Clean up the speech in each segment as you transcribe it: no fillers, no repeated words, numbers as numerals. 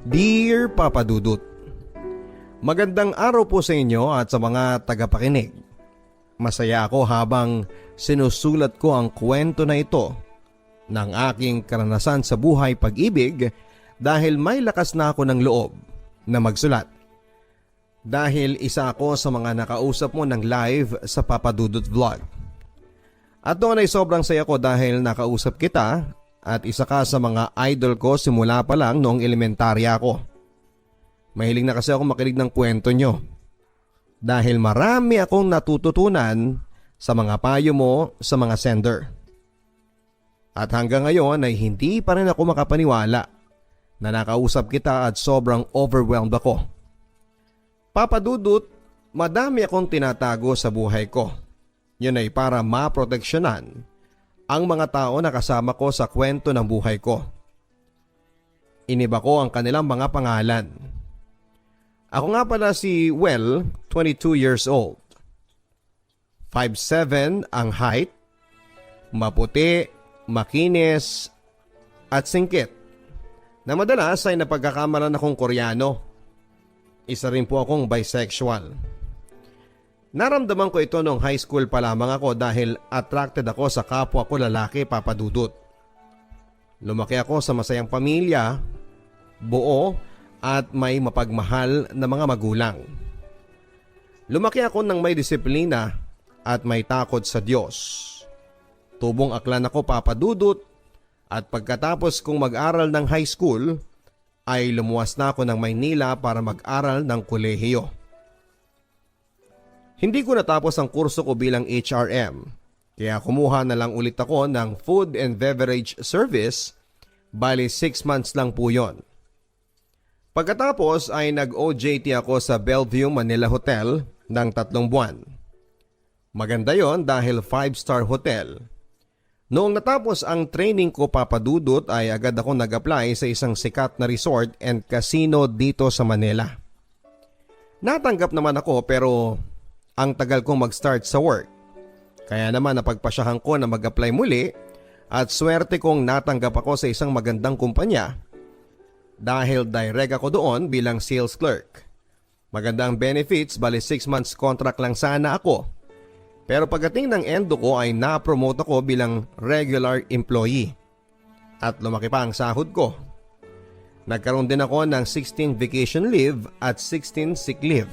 Dear Papa Dudut, magandang araw po sa inyo at sa mga tagapakinig. Masaya ako habang sinusulat ko ang kwento na ito ng aking karanasan sa buhay pag-ibig dahil may lakas na ako ng loob na magsulat. Dahil isa ako sa mga nakausap mo ng live sa Papa Dudut Vlog. At doon ay sobrang saya ko dahil nakausap kita at isa ka sa mga idol ko simula pa lang noong elementarya ako. Mahilig na kasi ako makinig ng kwento nyo. Dahil marami akong natututunan sa mga payo mo sa mga sender. At hanggang ngayon ay hindi pa rin ako makapaniwala na nakausap kita at sobrang overwhelmed ako. Papa Dudut, madami akong tinatago sa buhay ko. Yun ay para maproteksyonan ang mga tao na kasama ko sa kwento ng buhay ko. Iniba ko ang kanilang mga pangalan. Ako nga pala si 22 years old. 5'7" ang height, maputi, makinis, at singkit. Na madalas ay napagkakamalan akong Koreano. Isa rin po akong bisexual. Naramdaman ko ito nung high school pa lamang ako dahil attracted ako sa kapwa ko lalaki, Papa Dudut. Lumaki ako sa masayang pamilya, buo at may mapagmahal na mga magulang. Lumaki ako ng may disiplina at may takot sa Diyos. Tubong aklan ako, Papa Dudut, at pagkatapos kong mag-aral ng high school ay lumuwas na ako ng Maynila para mag-aral ng kolehiyo. Hindi ko natapos ang kurso ko bilang HRM, kaya kumuha na lang ulit ako ng Food and Beverage Service, bali 6 months lang po yon. Pagkatapos ay nag-OJT ako sa Bellevue Manila Hotel ng 3 buwan. Maganda yon dahil 5-star hotel. Noong natapos ang training ko, Papa Dudut, ay agad ako nag-apply sa isang sikat na resort and casino dito sa Manila. Natanggap naman ako pero ang tagal kong mag-start sa work. Kaya naman napagpasyahan ko na mag-apply muli at swerte kong natanggap ako sa isang magandang kumpanya dahil direct ako doon bilang sales clerk. Magandang benefits, bali 6 months contract lang sana ako. Pero pagdating ng endo ko ay na-promote ako bilang regular employee. At lumaki pa ang sahod ko. Nagkaroon din ako ng 16 vacation leave at 16 sick leave.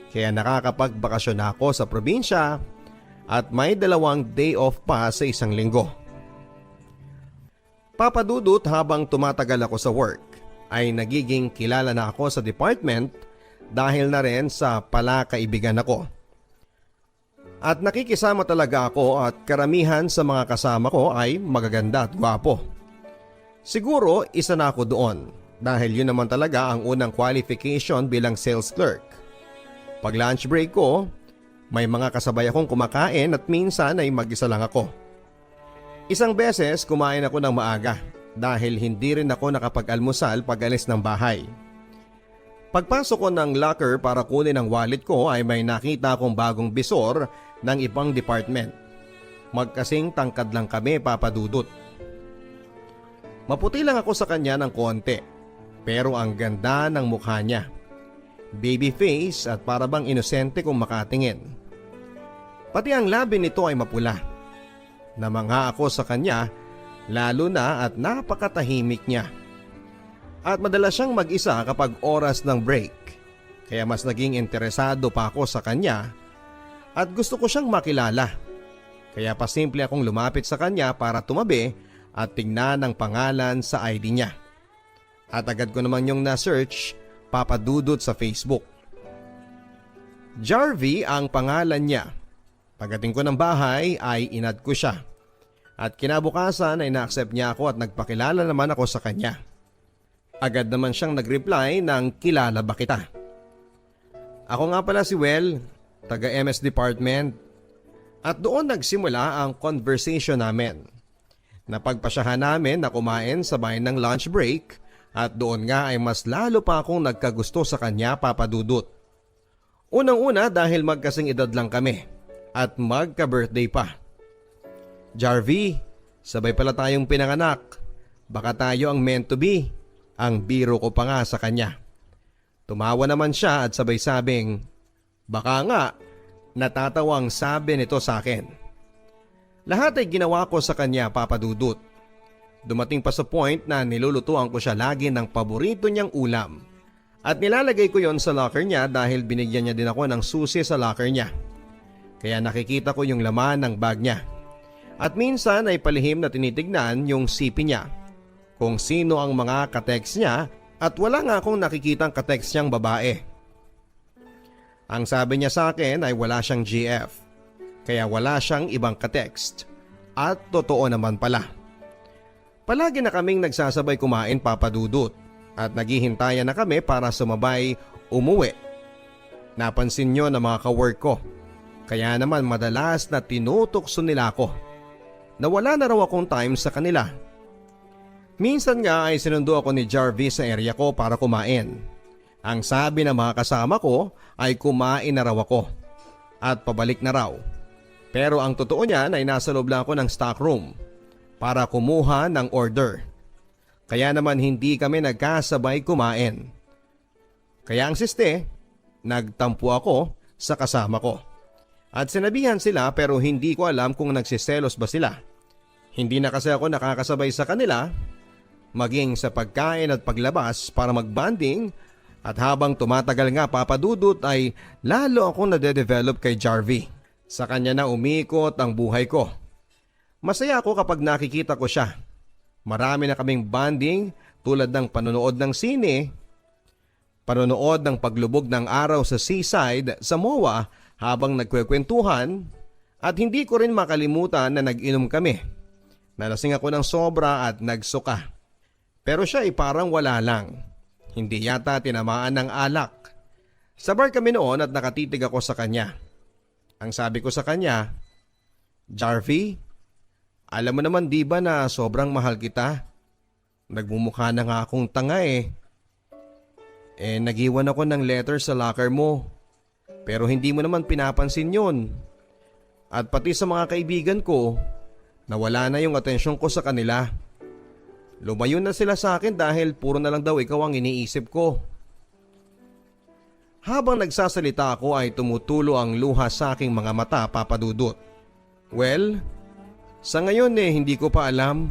Kaya nakakapagbakasyon na ako sa probinsya at may 2 day off pa sa isang linggo. Papa Dudut, habang tumatagal ako sa work ay nagiging kilala na ako sa department dahil na rin sa palakaibigan ako. At nakikisama talaga ako at karamihan sa mga kasama ko ay magaganda at gwapo. Siguro isa na ako doon dahil yun naman talaga ang unang qualification bilang sales clerk. Pag lunch break ko, may mga kasabay akong kumakain at minsan ay mag-isa lang ako. Isang beses kumain ako ng maaga dahil hindi rin ako nakapag-almusal pag alis ng bahay. Pagpasok ko ng locker para kunin ang wallet ko ay may nakita akong bagong bisor ng ibang department. Magkasing tangkad lang kami, Papa Dudut. Maputi lang ako sa kanya ng konti, pero ang ganda ng mukha niya. Baby face at parabang inosente kung makatingin. Pati ang labi nito ay mapula. Namangha ako sa kanya lalo na at napakatahimik niya. At madalas siyang mag-isa kapag oras ng break. Kaya mas naging interesado pa ako sa kanya at gusto ko siyang makilala. Kaya pasimple akong lumapit sa kanya para tumabi at tingnan ang pangalan sa ID niya. At agad ko naman yung na-search, Papa Dudut, sa Facebook. Jarvie ang pangalan niya. Pagdating ko ng bahay ay inad ko siya. At kinabukasan ay na-accept niya ako at nagpakilala naman ako sa kanya. Agad naman siyang nag-reply ng kilala ba kita. Ako nga pala si taga MS Department. At doon nagsimula ang conversation namin. Napagpasyahan namin na kumain sabay ng lunch break at doon nga ay mas lalo pa akong nagkagusto sa kanya, Papa Dudut. Unang-una dahil magkasing edad lang kami at magka-birthday pa. Jarvie, sabay pala tayong pinanganak. Baka tayo ang meant to be. Ang biro ko pa nga sa kanya. Tumawa naman siya at sabay sabing, "Baka nga," natatawang sabi nito sa akin. Lahat ay ginawa ko sa kanya, Papa Dudut. Dumating pa sa point na nilulutuan ko siya lagi ng paborito niyang ulam. At nilalagay ko yon sa locker niya dahil binigyan niya din ako ng susi sa locker niya. Kaya nakikita ko yung laman ng bag niya. At minsan ay palihim na tinitignan yung sipi niya, kung sino ang mga kateks niya, at wala nga akong nakikitang kateks niyang babae. Ang sabi niya sa akin ay wala siyang GF, kaya wala siyang ibang katekst. At totoo naman pala. Palagi na kaming nagsasabay kumain, Papa Dudut, at naghihintayan na kami para sumabay umuwi. Napansin niyo ng mga kawork ko, kaya naman madalas na tinutokso nila ako. Nawala na raw akong time sa kanila. Minsan nga ay sinundo ako ni Jarvis sa area ko para kumain. Ang sabi ng mga kasama ko ay kumain na raw ako at pabalik na raw. Pero ang totoo niyan ay nasa loob lang ako ng stock room para kumuha ng order. Kaya naman hindi kami nagkasabay kumain. Kaya ang siste, nagtampo ako sa kasama ko. At sinabihan sila pero hindi ko alam kung nagsiselos ba sila. Hindi na kasi ako nakakasabay sa kanila, maging sa pagkain at paglabas para magbanding, at habang tumatagal nga, Papa Dudut, ay lalo akong nade-develop kay Jarvie. Sa kanya na umikot ang buhay ko. Masaya ako kapag nakikita ko siya. Marami na kaming bonding tulad ng panonood ng sine, panonood ng paglubog ng araw sa seaside sa MOA habang nagkwekwentuhan, at hindi ko rin makalimutan na nag-inom kami. Nalasing ako ng sobra at nagsuka. Pero siya ay parang wala lang. Hindi yata tinamaan ng alak. Sa bar kami noon at nakatitig ako sa kanya. Ang sabi ko sa kanya, "Jarvie, alam mo naman di ba na sobrang mahal kita? Nagmumukha na nga akong tanga eh. Nag-iwan ako ng letter sa locker mo. Pero hindi mo naman pinapansin yun. At pati sa mga kaibigan ko, nawala na yung atensyon ko sa kanila. Lumayo na sila sa akin dahil puro na lang daw ikaw ang iniisip ko." Habang nagsasalita ako ay tumutulo ang luha sa aking mga mata, Papa Dudut. Well, sa ngayon hindi ko pa alam.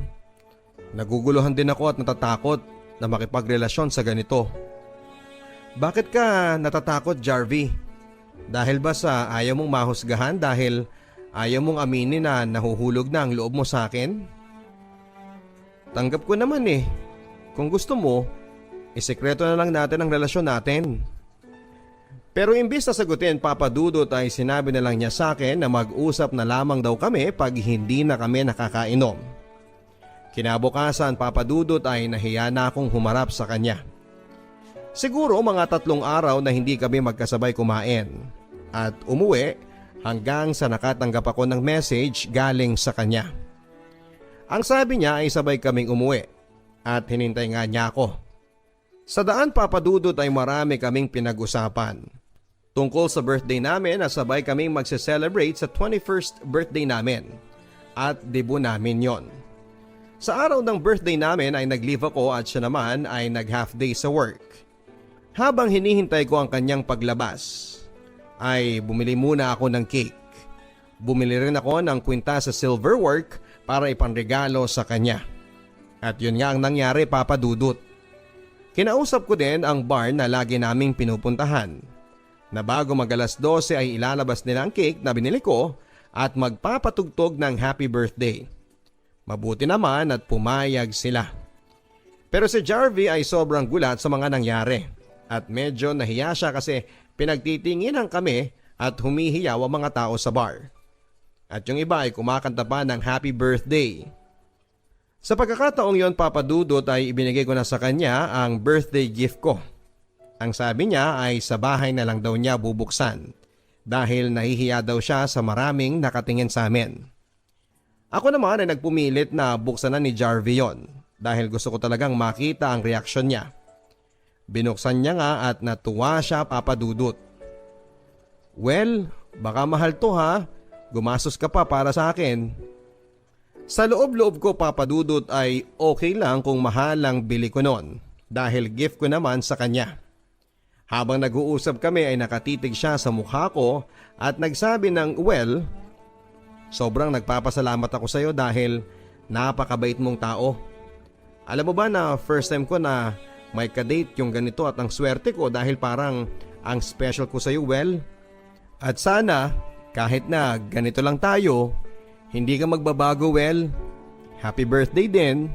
Naguguluhan din ako at natatakot na makipagrelasyon sa ganito. Bakit ka natatakot, Jarvie? Dahil ba sa ayaw mong mahusgahan dahil ayaw mong aminin na nahuhulog na ang loob mo sa akin? Tanggap ko naman Kung gusto mo, isekreto na lang natin ang relasyon natin. Pero imbis na sagutin, Papa Dudut, ay sinabi na lang niya sa akin na mag-usap na lamang daw kami pag hindi na kami nakakainom. Kinabukasan, Papa Dudut, ay nahiya na akong humarap sa kanya. Siguro mga 3 araw na hindi kami magkasabay kumain at umuwi hanggang sa nakatanggap ako ng message galing sa kanya. Ang sabi niya ay sabay kaming umuwi at hinintay nga niya ako. Sa daan, Papa Dudut, ay marami kaming pinag-usapan tungkol sa birthday namin na sabay kaming magse-celebrate sa 21st birthday namin at debut namin yon. Sa araw ng birthday namin ay nag-leave ako at siya naman ay nag-half day sa work. Habang hinihintay ko ang kanyang paglabas, ay bumili muna ako ng cake. Bumili rin ako ng kwinta sa silverwork para ipanregalo sa kanya. At yun nga ang nangyari, Papa Dudut. Kinausap ko din ang bar na lagi naming pinupuntahan, na bago mag-alas 12 ay ilalabas nila ang cake na binili ko at magpapatugtog ng happy birthday. Mabuti naman at pumayag sila. Pero si Jarvie ay sobrang gulat sa mga nangyari at medyo nahiya siya kasi pinagtitinginan kami at humihiyaw ang mga tao sa bar. At yung iba ay kumakanta pa ng happy birthday. Sa pagkakataong yon, Papa Dudut, ay ibinigay ko na sa kanya ang birthday gift ko. Ang sabi niya ay sa bahay na lang daw niya bubuksan dahil nahihiya daw siya sa maraming nakatingin sa amin. Ako naman ay nagpumilit na buksan na ni Jarvie yon dahil gusto ko talagang makita ang reaksyon niya. Binuksan niya nga at natuwa siya, Papa Dudut. "Well, baka mahal to ha. Gumastos ka pa para sa akin." Sa loob-loob ko, Papa Dudut, ay okay lang kung mahal ang bili ko noon. dahil gift ko naman sa kanya. Habang nag-uusap kami ay nakatitig siya sa mukha ko at nagsabi ng, "Well, sobrang nagpapasalamat ako sa iyo dahil napakabait mong tao. Alam mo ba na first time ko na may kadate yung ganito at ang swerte ko dahil parang ang special ko sa iyo, Well. At sana kahit na ganito lang tayo, hindi ka magbabago, Well. Happy birthday din."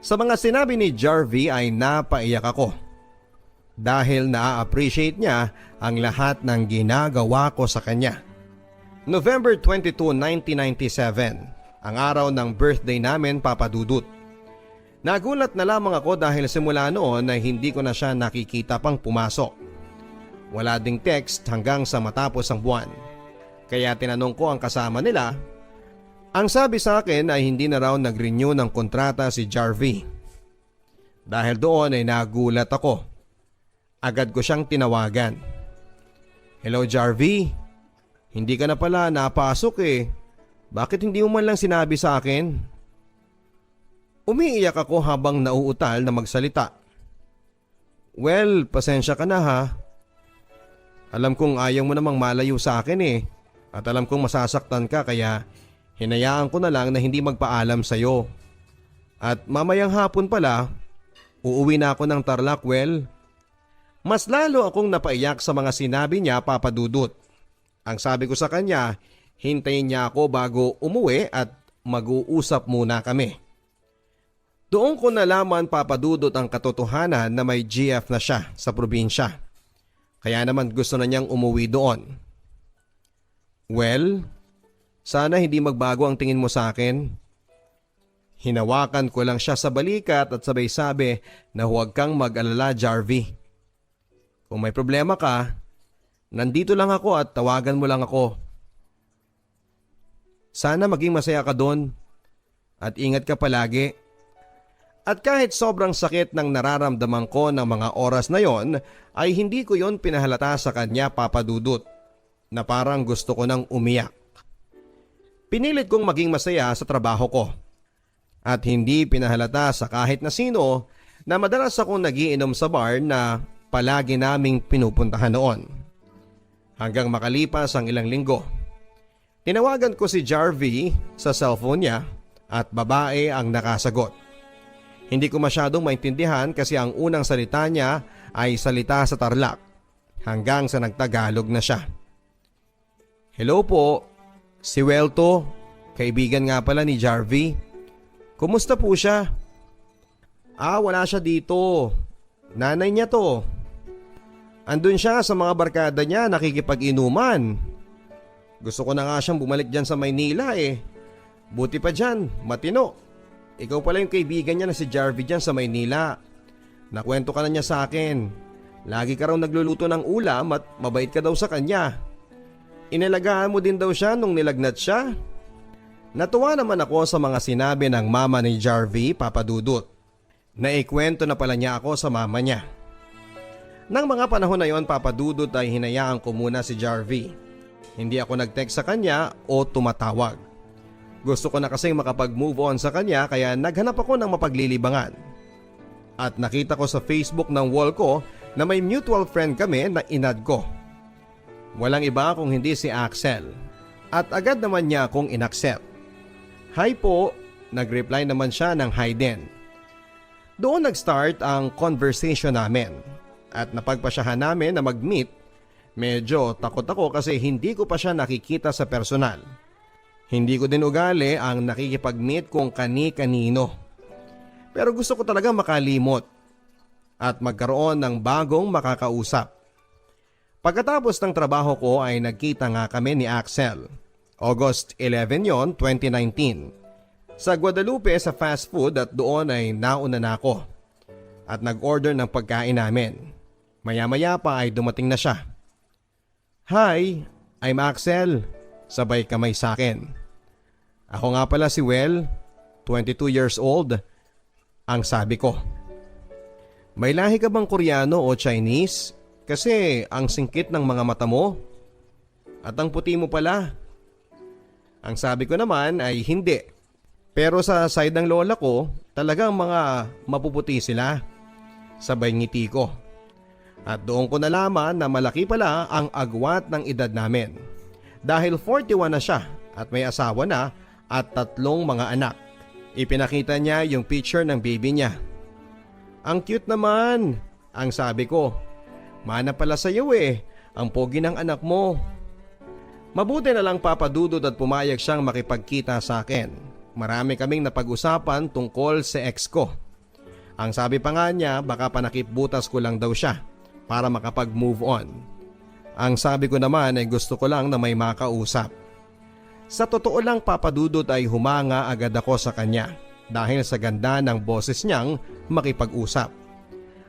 Sa mga sinabi ni Jarvie ay napaiyak ako dahil na-appreciate niya ang lahat ng ginagawa ko sa kanya. November 22, 1997, ang araw ng birthday namin, Papa Dudut. Nagulat na lamang ako dahil simula noon ay hindi ko na siya nakikita pang pumasok. Wala ding text hanggang sa matapos ang buwan. Kaya tinanong ko ang kasama nila. Ang sabi sa akin ay hindi na raw nag-renew ng kontrata si Jarvie. Dahil doon ay nagulat ako. Agad ko siyang tinawagan. "Hello Jarvie, hindi ka na pala napasok eh. Bakit hindi mo man lang sinabi sa akin?" Umiiyak ako habang nauutal na magsalita. "Well, pasensya ka na ha. Alam kong ayaw mo namang malayo sa akin eh. At alam kong masasaktan ka kaya hinayaan ko na lang na hindi magpaalam sa'yo. At mamayang hapon pala, uuwi na ako ng Tarlac, Well." Mas lalo akong napaiyak sa mga sinabi niya, Papa Dudut. Ang sabi ko sa kanya, hintayin niya ako bago umuwi at mag-uusap muna kami. Doon ko nalaman, Papa Dudut, ang katotohanan na may GF na siya sa probinsya. Kaya naman gusto na niyang umuwi doon. "Well, sana hindi magbago ang tingin mo sa akin." Hinawakan ko lang siya sa balikat at sabay sabi na huwag kang mag-alala, Jarvie. Kung may problema ka, nandito lang ako at tawagan mo lang ako. Sana maging masaya ka doon at ingat ka palagi. At kahit sobrang sakit ng nararamdaman ko ng mga oras na yon, ay hindi ko yon pinahalata sa kanya, Papa Dudut, na parang gusto ko nang umiyak. Pinilit kong maging masaya sa trabaho ko at hindi pinahalata sa kahit na sino na madalas akong nagiinom sa bar na palagi naming pinupuntahan noon. Hanggang makalipas ang ilang linggo. Tinawagan ko si Jarvie sa cellphone niya at babae ang nakasagot. Hindi ko masyadong maintindihan kasi ang unang salita niya ay salita sa Tarlac hanggang sa nagtagalog na siya. "Hello po, si Welto, kaibigan nga pala ni Jarvie. Kumusta po siya?" Wala siya dito. Nanay niya to. Andun siya sa mga barkada niya nakikipag-inuman. Gusto ko na nga siyang bumalik dyan sa Maynila eh. Buti pa dyan, matino. Ikaw pala yung kaibigan niya na si Jarvie dyan sa Maynila. Nakwento ka na niya sa akin. Lagi ka raw nagluluto ng ulam at mabait ka daw sa kanya. Inalagaan mo din daw siya nung nilagnat siya. Natuwa naman ako sa mga sinabi ng mama ni Jarvie, Papa Dudut. Naikwento na pala niya ako sa mama niya. Nang mga panahon na yon, Papa Dudut, ay hinayaan ko muna si Jarvie. Hindi ako nag-text sa kanya o tumatawag. Gusto ko na kasing makapag-move on sa kanya kaya naghanap ako ng mapaglilibangan. At nakita ko sa Facebook ng wall ko na may mutual friend kami na inad ko. Walang iba kung hindi si Axel. At agad naman niya akong inaccept. "Hi po," nag-reply naman siya ng hi din. Doon nag-start ang conversation namin. At napagpasyahan namin na mag-meet. Medyo takot ako kasi hindi ko pa siya nakikita sa personal. Hindi ko din ugali ang nakikipag-meet kung kani-kanino. Pero gusto ko talaga makalimot at magkaroon ng bagong makakausap. Pagkatapos ng trabaho ko ay nagkita nga kami ni Axel. August 11 yon, 2019. Sa Guadalupe sa fast food at doon ay nauna na ako. At nag-order ng pagkain namin. Maya-maya pa ay dumating na siya. "Hi, I'm Axel." Sabay kamay sa akin. "Ako nga pala si Well, 22 years old." Ang sabi ko. "May lahi ka bang Koreano o Chinese? Kasi ang singkit ng mga mata mo. At ang puti mo pala." Ang sabi ko naman ay hindi. Pero sa side ng lola ko, talagang mga mapuputi sila. Sabay ngiti ko. At doon ko nalaman na malaki pala ang agwat ng edad namin. Dahil 41 na siya at may asawa na at 3 mga anak. Ipinakita niya yung picture ng baby niya. Ang cute naman, ang sabi ko. Mana pala sa iyo ang pogi ng anak mo. Mabuti na lang Papa Dudut at pumayag siyang makipagkita sa akin. Marami kaming napag-usapan tungkol sa ex ko. Ang sabi pa nga niya baka panakipbutas ko lang daw siya para makapag-move on. Ang sabi ko naman ay gusto ko lang na may makausap. Sa totoo lang Papa Dudut ay humanga agad ako sa kanya dahil sa ganda ng boses niyang makipag-usap.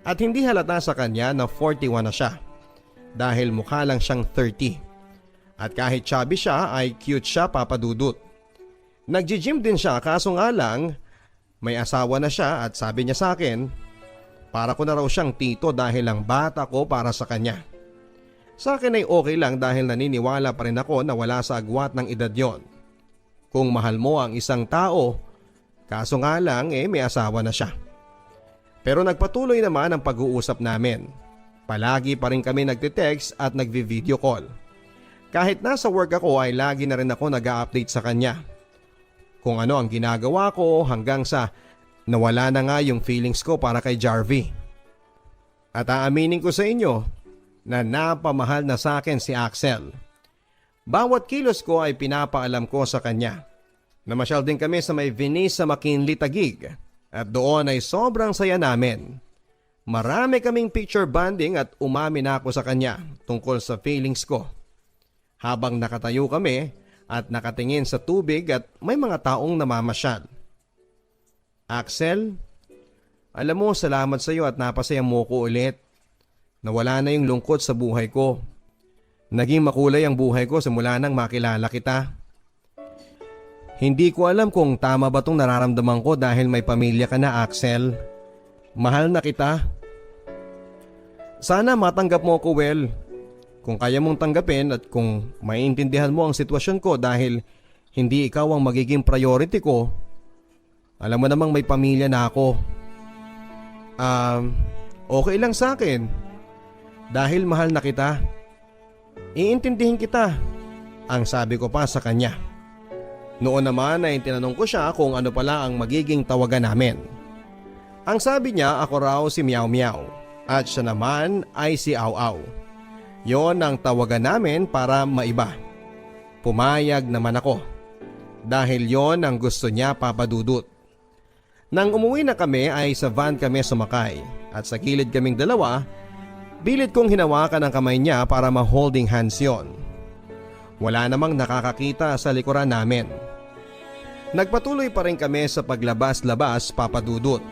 At hindi halata sa kanya na 41 na siya dahil mukha lang siyang 30. At kahit chubby siya ay cute siya Papa Dudut. Nagji-gym din siya kaso nga lang may asawa na siya at sabi niya sa akin para ko na raw siyang tito dahil lang bata ko para sa kanya. Sa akin ay okay lang dahil naniniwala pa rin ako na wala sa agwat ng edad yon. Kung mahal mo ang isang tao, kaso nga lang may asawa na siya. Pero nagpatuloy naman ang pag-uusap namin. Palagi pa rin kami nagte-text at nagvi-video call. Kahit nasa work ako ay lagi na rin ako nag-a-update sa kanya. Kung ano ang ginagawa ko hanggang sa nawala na nga yung feelings ko para kay Jarvie. At aaminin ko sa inyo na napamahal na sa akin si Axel. Bawat kilos ko ay pinapaalam ko sa kanya. Namasyal din kami sa may Venice sa McKinley Taguig at doon ay sobrang saya namin. Marami kaming picture bonding at umamin ako sa kanya tungkol sa feelings ko. Habang nakatayo kami at nakatingin sa tubig at may mga taong namamasyal. Axel, alam mo salamat sa iyo at napasaya mo ko ulit. Nawala na yung lungkot sa buhay ko. Naging makulay ang buhay ko simula nang makilala kita. Hindi ko alam kung tama ba tong nararamdaman ko dahil may pamilya ka na Axel. Mahal na kita. Sana matanggap mo ko well. Kung kaya mong tanggapin at kung maiintindihan mo ang sitwasyon ko dahil hindi ikaw ang magiging priority ko. Alam mo namang may pamilya na ako. Okay lang sa akin. Dahil mahal na kita. Iintindihin kita. Ang sabi ko pa sa kanya. Noon naman ay tinanong ko siya kung ano pala ang magiging tawagan namin. Ang sabi niya ako raw si Meow Meow at siya naman ay si Aw Aw. Yon ang tawagan namin para maiba. Pumayag naman ako. Dahil yon ang gusto niya Papa Dudut. Nang umuwi na kami ay sa van kami sumakay at sa gilid kaming dalawa, pilit kong hinawakan ang kamay niya para ma-holding hands yon. Wala namang nakakakita sa likuran namin. Nagpatuloy pa rin kami sa paglabas-labas Papa Dudut.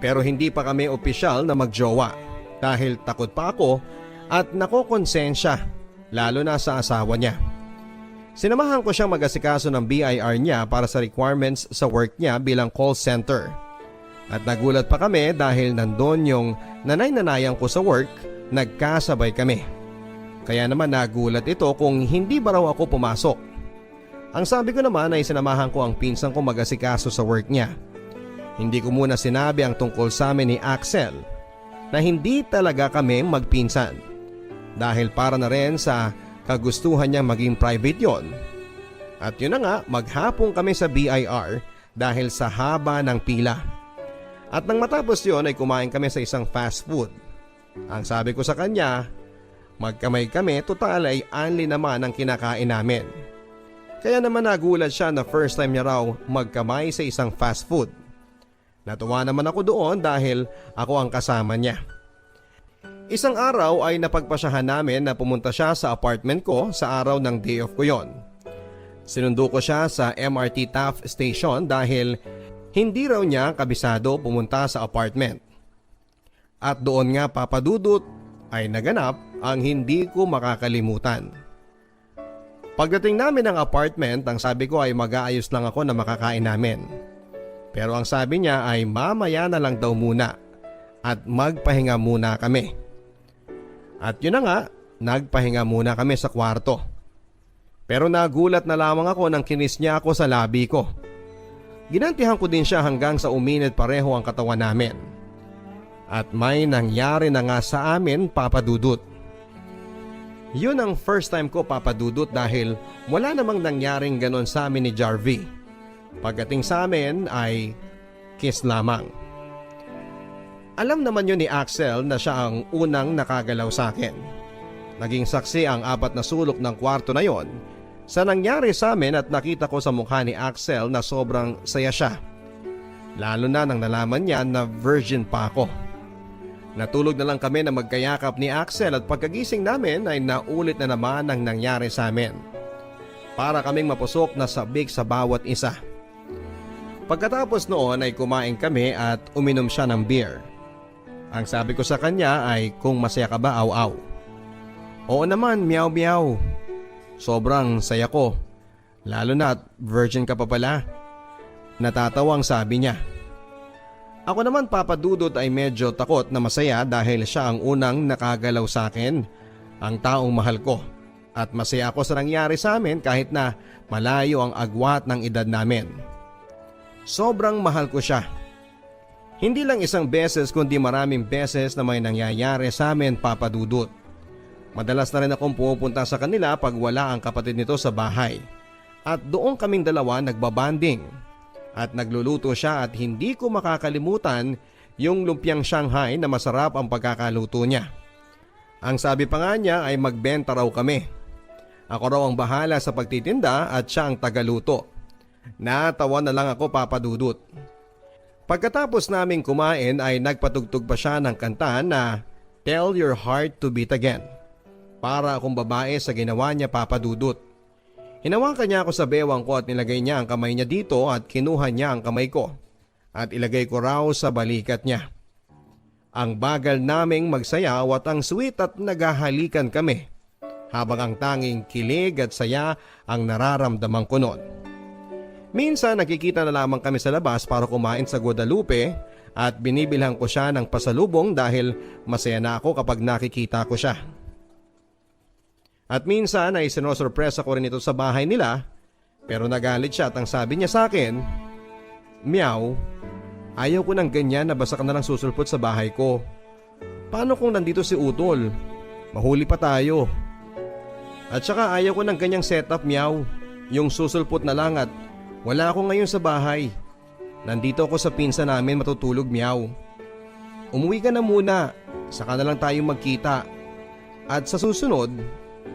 Pero hindi pa kami opisyal na magjowa dahil takot pa ako at nakokonsensya lalo na sa asawa niya. Sinamahan ko siyang mag-asikaso ng BIR niya para sa requirements sa work niya bilang call center. At nagulat pa kami dahil nandun yung nanay-nanayan ko sa work, nagkasabay kami. Kaya naman nagulat ito kung hindi ba raw ako pumasok. Ang sabi ko naman ay sinamahan ko ang pinsan ko mag-asikaso sa work niya. Hindi ko muna sinabi ang tungkol sa amin ni Axel na hindi talaga kami magpinsan. Dahil para na rin sa kagustuhan niya maging private yon. At yun na nga, maghapon kami sa BIR dahil sa haba ng pila. At nang matapos yon ay kumain kami sa isang fast food. Ang sabi ko sa kanya, magkamay kami, total ay only naman ang kinakain namin. Kaya naman nagulat siya na first time niya raw magkamay sa isang fast food. Natuwa naman ako doon dahil ako ang kasama niya. Isang araw ay napagpasyahan namin na pumunta siya sa apartment ko sa araw ng day off ko yon. Sinundo ko siya sa MRT Taft Station dahil hindi raw niya kabisado pumunta sa apartment. At doon nga Papa Dudut ay naganap ang hindi ko makakalimutan. Pagdating namin ng apartment, ang sabi ko ay mag-aayos lang ako na makakain namin. Pero ang sabi niya ay mamaya na lang daw muna at magpahinga muna kami. At yun na nga, nagpahinga muna kami sa kwarto. Pero nagulat na lamang ako nang kinis niya ako sa labi ko. Ginantihan ko din siya hanggang sa uminit pareho ang katawan namin. At may nangyari na nga sa amin, Papa Dudut. Yun ang first time ko, Papa Dudut, dahil wala namang nangyaring ganon sa amin ni Jarvie. Pagdating sa amin ay kiss lamang. Alam naman yun ni Axel na siya ang unang nakagalaw sa akin. Naging saksi ang 4 na sulok ng kwarto na yon sa nangyari sa amin at nakita ko sa mukha ni Axel na sobrang saya siya. Lalo na nang nalaman niya na virgin pa ako. Natulog na lang kami na magkayakap ni Axel at pagkagising namin ay naulit na naman ang nangyari sa amin. Para kaming mapusok na sabik sa bawat isa. Pagkatapos noon ay kumain kami at uminom siya ng beer. Ang sabi ko sa kanya ay kung masaya ka ba, aw-aw. Oo naman, meow-meow. Sobrang saya ko. Lalo na virgin ka pa pala. Natatawang sabi niya. Ako naman, Papa Dudut, ay medyo takot na masaya dahil siya ang unang nakagalaw sa akin, ang taong mahal ko. At masaya ako sa nangyari sa amin kahit na malayo ang agwat ng edad namin. Sobrang mahal ko siya. Hindi lang isang beses kundi maraming beses na may nangyayari sa amin, Papa Dudut. Madalas na rin akong pumupunta sa kanila pag wala ang kapatid nito sa bahay. At doon kaming dalawa nagbabanding. At nagluluto siya at hindi ko makakalimutan yung lumpiang Shanghai na masarap ang pagkakaluto niya. Ang sabi pa nga niya ay magbenta raw kami. Ako raw ang bahala sa pagtitinda at siya ang tagaluto. Natawa na lang ako, Papa Dudut. Pagkatapos naming kumain ay nagpatugtog pa siya ng kanta na Tell Your Heart to Beat Again. Para akong babae sa ginawa niya, Papa Dudut. Hinawakan niya ako sa bewang ko at nilagay niya ang kamay niya dito at kinuha niya ang kamay ko. At ilagay ko raw sa balikat niya. Ang bagal naming magsayaw at ang sweet at naghahalikan kami. Habang ang tanging kilig at saya ang nararamdaman ko noon. Minsan nakikita na lamang kami sa labas para kumain sa Guadalupe at binibilhan ko siya ng pasalubong dahil masaya na ako kapag nakikita ko siya. At minsan ay sinosurpresa ko rin ito sa bahay nila pero nagalit siya at ang sabi niya sa akin, Meow, ayaw ko ng ganyan na basta ka na lang susulpot sa bahay ko. Paano kung nandito si Utol? Mahuli pa tayo. At saka ayaw ko ng ganyang setup, Meow. Yung susulpot na lang at wala ako ngayon sa bahay. Nandito ako sa pinsa namin matutulog, Meow. Umuwi ka na muna, saka na lang tayo magkita. At sa susunod,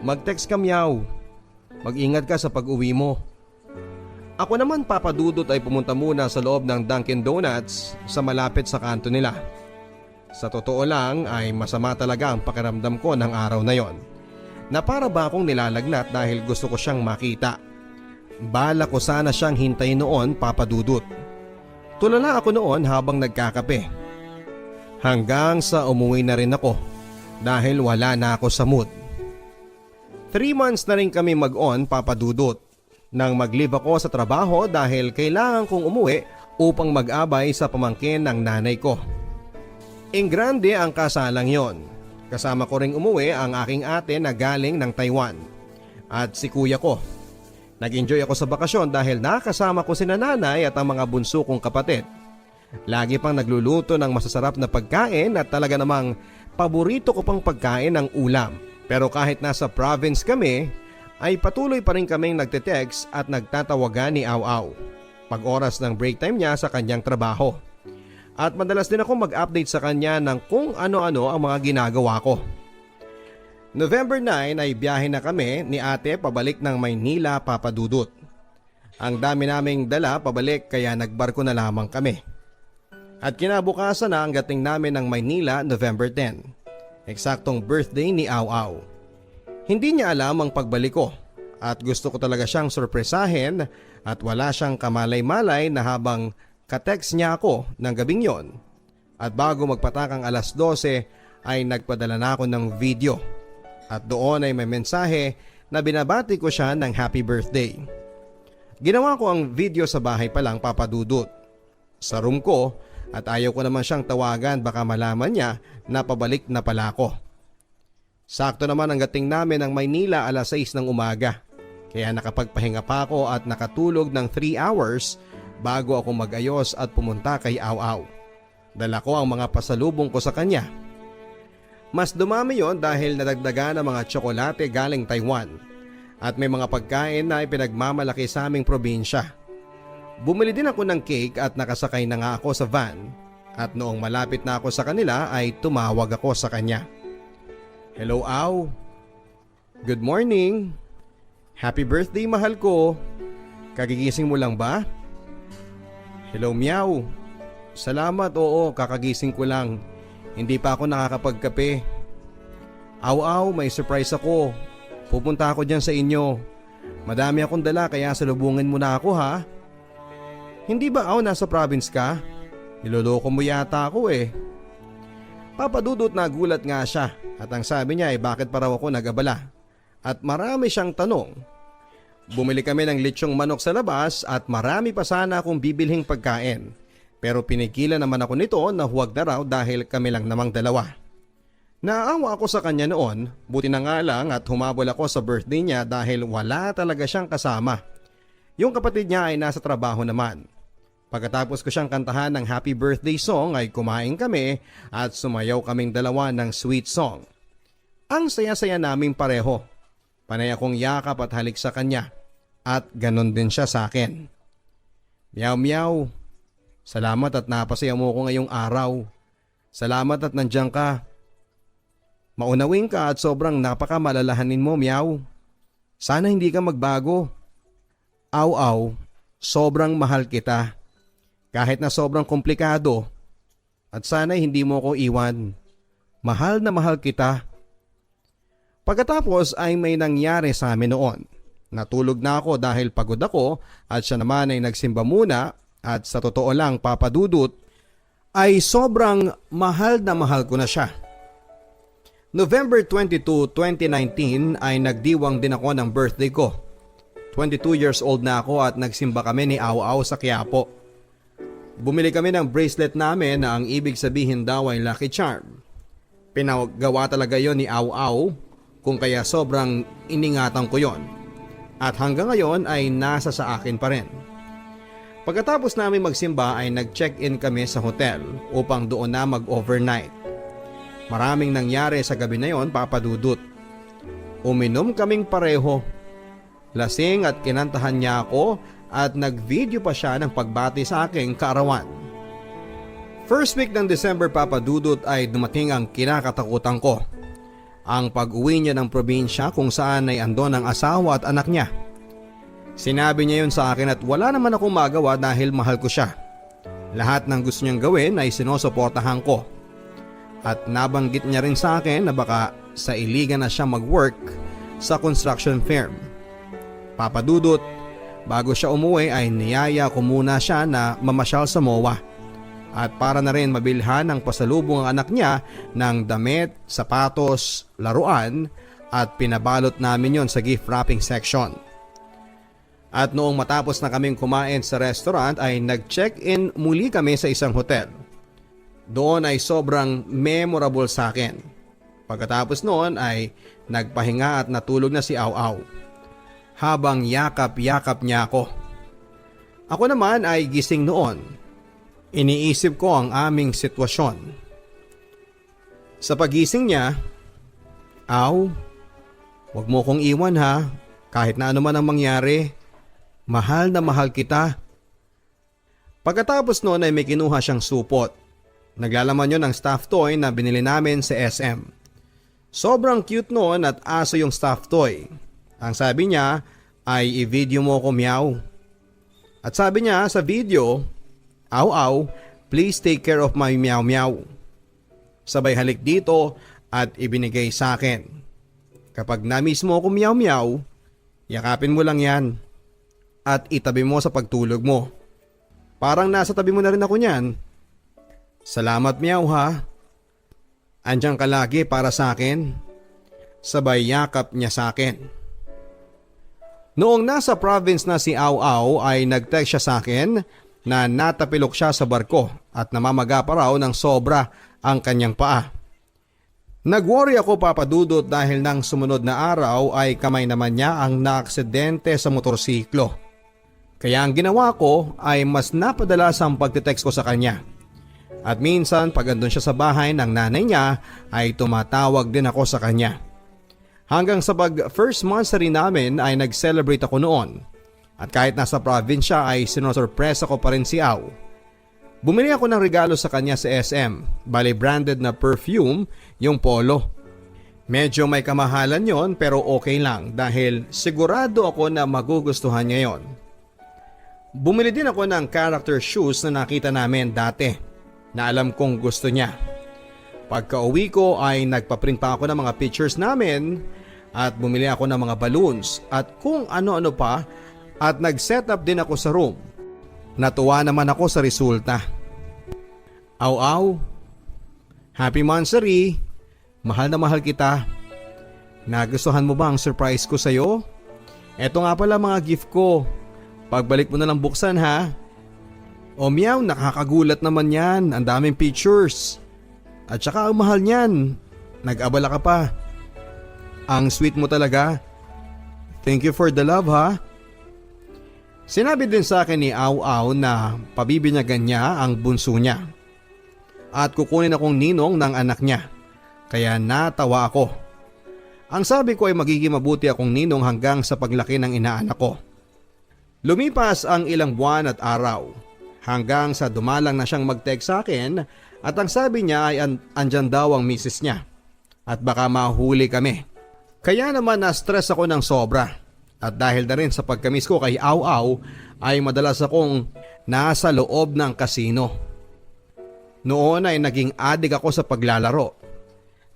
mag-text ka, Meow. Mag-ingat ka sa pag-uwi mo. Ako naman, Papa Dudut, ay pumunta muna sa loob ng Dunkin Donuts sa malapit sa kanto nila. Sa totoo lang ay masama talaga ang pakiramdam ko ng araw na yon. Na para ba akong nilalagnat dahil gusto ko siyang makita. Bala ko sana siyang hintayin noon, Papa Dudut. Tulala ako noon habang nagkakape. Hanggang sa umuwi na rin ako dahil wala na ako sa mood. 3 months na rin kami mag-on, Papa Dudut, nang mag-leave ako sa trabaho dahil kailangan kong umuwi upang mag-abay sa pamangkin ng nanay ko. Ingrande ang kasalang yon. Kasama ko ring umuwi ang aking ate na galing ng Taiwan at si kuya ko. Nag-enjoy ako sa bakasyon dahil nakasama ko sina nanay at ang mga bunso kong kapatid. Lagi pang nagluluto ng masasarap na pagkain at talaga namang paborito ko pang pagkain ng ulam. Pero kahit nasa province kami, ay patuloy pa rin kaming nagte-text at nagtatawagan ni Aw-Aw pag oras ng break time niya sa kanyang trabaho. At madalas din ako mag-update sa kanya ng kung ano-ano ang mga ginagawa ko. November 9 ay biyahe na kami ni ate pabalik ng Maynila, Papa Dudut. Ang dami naming dala pabalik kaya nagbarko na lamang kami. At kinabukasan na ang dating namin ng Maynila, November 10. Eksaktong birthday ni Aw-Aw. Hindi niya alam ang pagbalik ko at gusto ko talaga siyang sorpresahin at wala siyang kamalay-malay na habang ka-text niya ako ng gabing yon. At bago magpatakang alas 12 ay nagpadala na ako ng video. At doon ay may mensahe na binabati ko siya ng happy birthday. Ginawa ko ang video sa bahay pa lang, Papa Dudut. Sa room ko at ayaw ko naman siyang tawagan baka malaman niya na pabalik na pala ako. Sakto naman ang dating namin ng Maynila alas 6 ng umaga. Kaya nakapagpahinga pa ako at nakatulog ng 3 hours bago ako mag-ayos at pumunta kay Aw-Aw. Dala ko ang mga pasalubong ko sa kanya. Mas dumami yon dahil nadagdagan ng mga tsokolate galing Taiwan at may mga pagkain na ipinagmamalaki sa aming probinsya. Bumili din ako ng cake at nakasakay na nga ako sa van at noong malapit na ako sa kanila ay tumawag ako sa kanya. Hello, Aw. Good morning. Happy birthday, mahal ko. Kagigising mo lang ba? Hello, Meow. Salamat, oo, kakagising ko lang. Hindi pa ako nakakapagkape. Aw, may surprise ako. Pupunta ako dyan sa inyo. Madami akong dala kaya salubungin mo na ako, ha? Hindi ba, Aw, nasa province ka? Niloloko mo yata ako eh. Papadudot na gulat nga siya at ang sabi niya ay bakit pa raw ako nag-abala. At marami siyang tanong. Bumili kami ng lechong manok sa labas at marami pa sana akong bibilhing pagkain. Pero pinigilan naman ako nito na huwag na raw dahil kami lang namang dalawa. Naawa ako sa kanya noon, buti na nga lang at humabol ako sa birthday niya dahil wala talaga siyang kasama. Yung kapatid niya ay nasa trabaho naman. Pagkatapos ko siyang kantahan ng happy birthday song ay kumain kami at sumayaw kaming dalawa ng sweet song. Ang saya-saya naming pareho. Panay akong yakap at halik sa kanya at ganon din siya sa akin. Meow. Salamat at napasaya mo ko ngayong araw. Salamat at nandiyan ka. Maunawin ka at sobrang napakamalalahanin mo, Meow. Sana hindi ka magbago. Aw, sobrang mahal kita. Kahit na sobrang komplikado. At sana hindi mo ko iwan. Mahal na mahal kita. Pagkatapos ay may nangyari sa amin noon. Natulog na ako dahil pagod ako at siya naman ay nagsimba muna. At sa totoo lang, papadudot, ay sobrang mahal na mahal ko na siya. November 22, 2019 ay nagdiwang din ako ng birthday ko. 22 years old na ako at nagsimba kami ni Aw sa Quiapo. Bumili kami ng bracelet namin na ang ibig sabihin daw ay lucky charm. Pinagawa talaga yon ni Aw kung kaya sobrang iningatan ko yon. At hanggang ngayon ay nasa sa akin pa rin. Pagkatapos namin magsimba ay nag-check-in kami sa hotel upang doon na mag-overnight. Maraming nangyari sa gabi na yon, papadudot. Uminom kaming pareho. Lasing at kinantahan niya ako at nag-video pa siya ng pagbati sa aking kaarawan. First week ng December, papadudot, ay dumating ang kinakatakutan ko. Ang pag-uwi niya ng probinsya kung saan ay andon ang asawa at anak niya. Sinabi niya yun sa akin at wala naman akong magawa dahil mahal ko siya. Lahat ng gusto niyang gawin ay sinusuportahan ko. At nabanggit niya rin sa akin na baka sa Iligan na siya mag-work sa construction firm. Papadudot, bago siya umuwi ay niyaya ko muna siya na mamasyal sa MOA. At para na rin mabilhan ng pasalubong ang anak niya ng damit, sapatos, laruan at pinabalot namin yon sa gift wrapping section. At noong matapos na kaming kumain sa restaurant ay nag-check-in muli kami sa isang hotel. Doon ay sobrang memorable sa akin. Pagkatapos noon ay nagpahinga at natulog na si Aw habang yakap-yakap niya ako. Ako naman ay gising noon. Iniisip ko ang aming sitwasyon. Sa pagising niya, Aw, wag mo kong iwan ha, kahit na ano man ang mangyari. Mahal na mahal kita. Pagkatapos noon ay may kinuha siyang supot. Naglalaman yun ng stuffed toy na binili namin sa SM. Sobrang cute noon at aso yung stuffed toy. Ang sabi niya ay i-video mo ko, Meow. At sabi niya sa video, Aw, please take care of my Meow. Sabay halik dito at ibinigay sa akin. Kapag na-miss mo ko Meow, yakapin mo lang yan. At itabi mo sa pagtulog mo. Parang nasa tabi mo na rin ako niyan. Salamat Meow ha. Andiyan ka lagi para sa akin. Sabay yakap niya sa akin. Noong nasa province na si Aw ay nag-text siya sa akin na natapilok siya sa barko at namamaga pa raw ng sobra ang kanyang paa. Nag-worry ako, papadudot, dahil nang sumunod na araw ay kamay naman niya ang naaksidente sa motorsiklo. Kaya ang ginawa ko ay mas napadalas ang pagtitext ko sa kanya. At minsan pag andun siya sa bahay ng nanay niya ay tumatawag din ako sa kanya. Hanggang sa pag first monthsary namin ay nag-celebrate ako noon. At kahit nasa probinsya ay sinosurpresa ko pa rin si Au. Bumili ako ng regalo sa kanya sa SM, bali branded na perfume yung Polo. Medyo may kamahalan yon pero okay lang dahil sigurado ako na magugustuhan niya yon. Bumili din ako ng character shoes na nakita namin dati na alam kong gusto niya. Pagka uwi ko ay nagpaprint pa ako ng mga pictures namin at bumili ako ng mga balloons at kung ano-ano pa at nag-set up din ako sa room. Natuwa naman ako sa resulta. Au, happy monthsary! Mahal na mahal kita. Nagustuhan mo ba ang surprise ko sa'yo? Eto nga pala mga gift ko. Pagbalik mo na lang buksan ha. O meow, nakakagulat naman yan. Ang daming pictures. At saka ang mahal niyan. Nag-abala ka pa. Ang sweet mo talaga. Thank you for the love ha. Sinabi din sa akin ni Au Au na pabibinyagan niya ang bunso niya. At kukunin akong ninong ng anak niya. Kaya natawa ako. Ang sabi ko ay magiging mabuti akong ninong hanggang sa paglaki ng inaanak ko. Lumipas ang ilang buwan at araw. Hanggang sa dumalang na siyang mag-text sa akin at ang sabi niya ay andyan daw ang misis niya at baka mahuli kami. Kaya naman na-stress ako ng sobra at dahil na rin sa pagkamiss ko kay Au Au ay madalas akong nasa loob ng kasino. Noon ay naging addict ako sa paglalaro.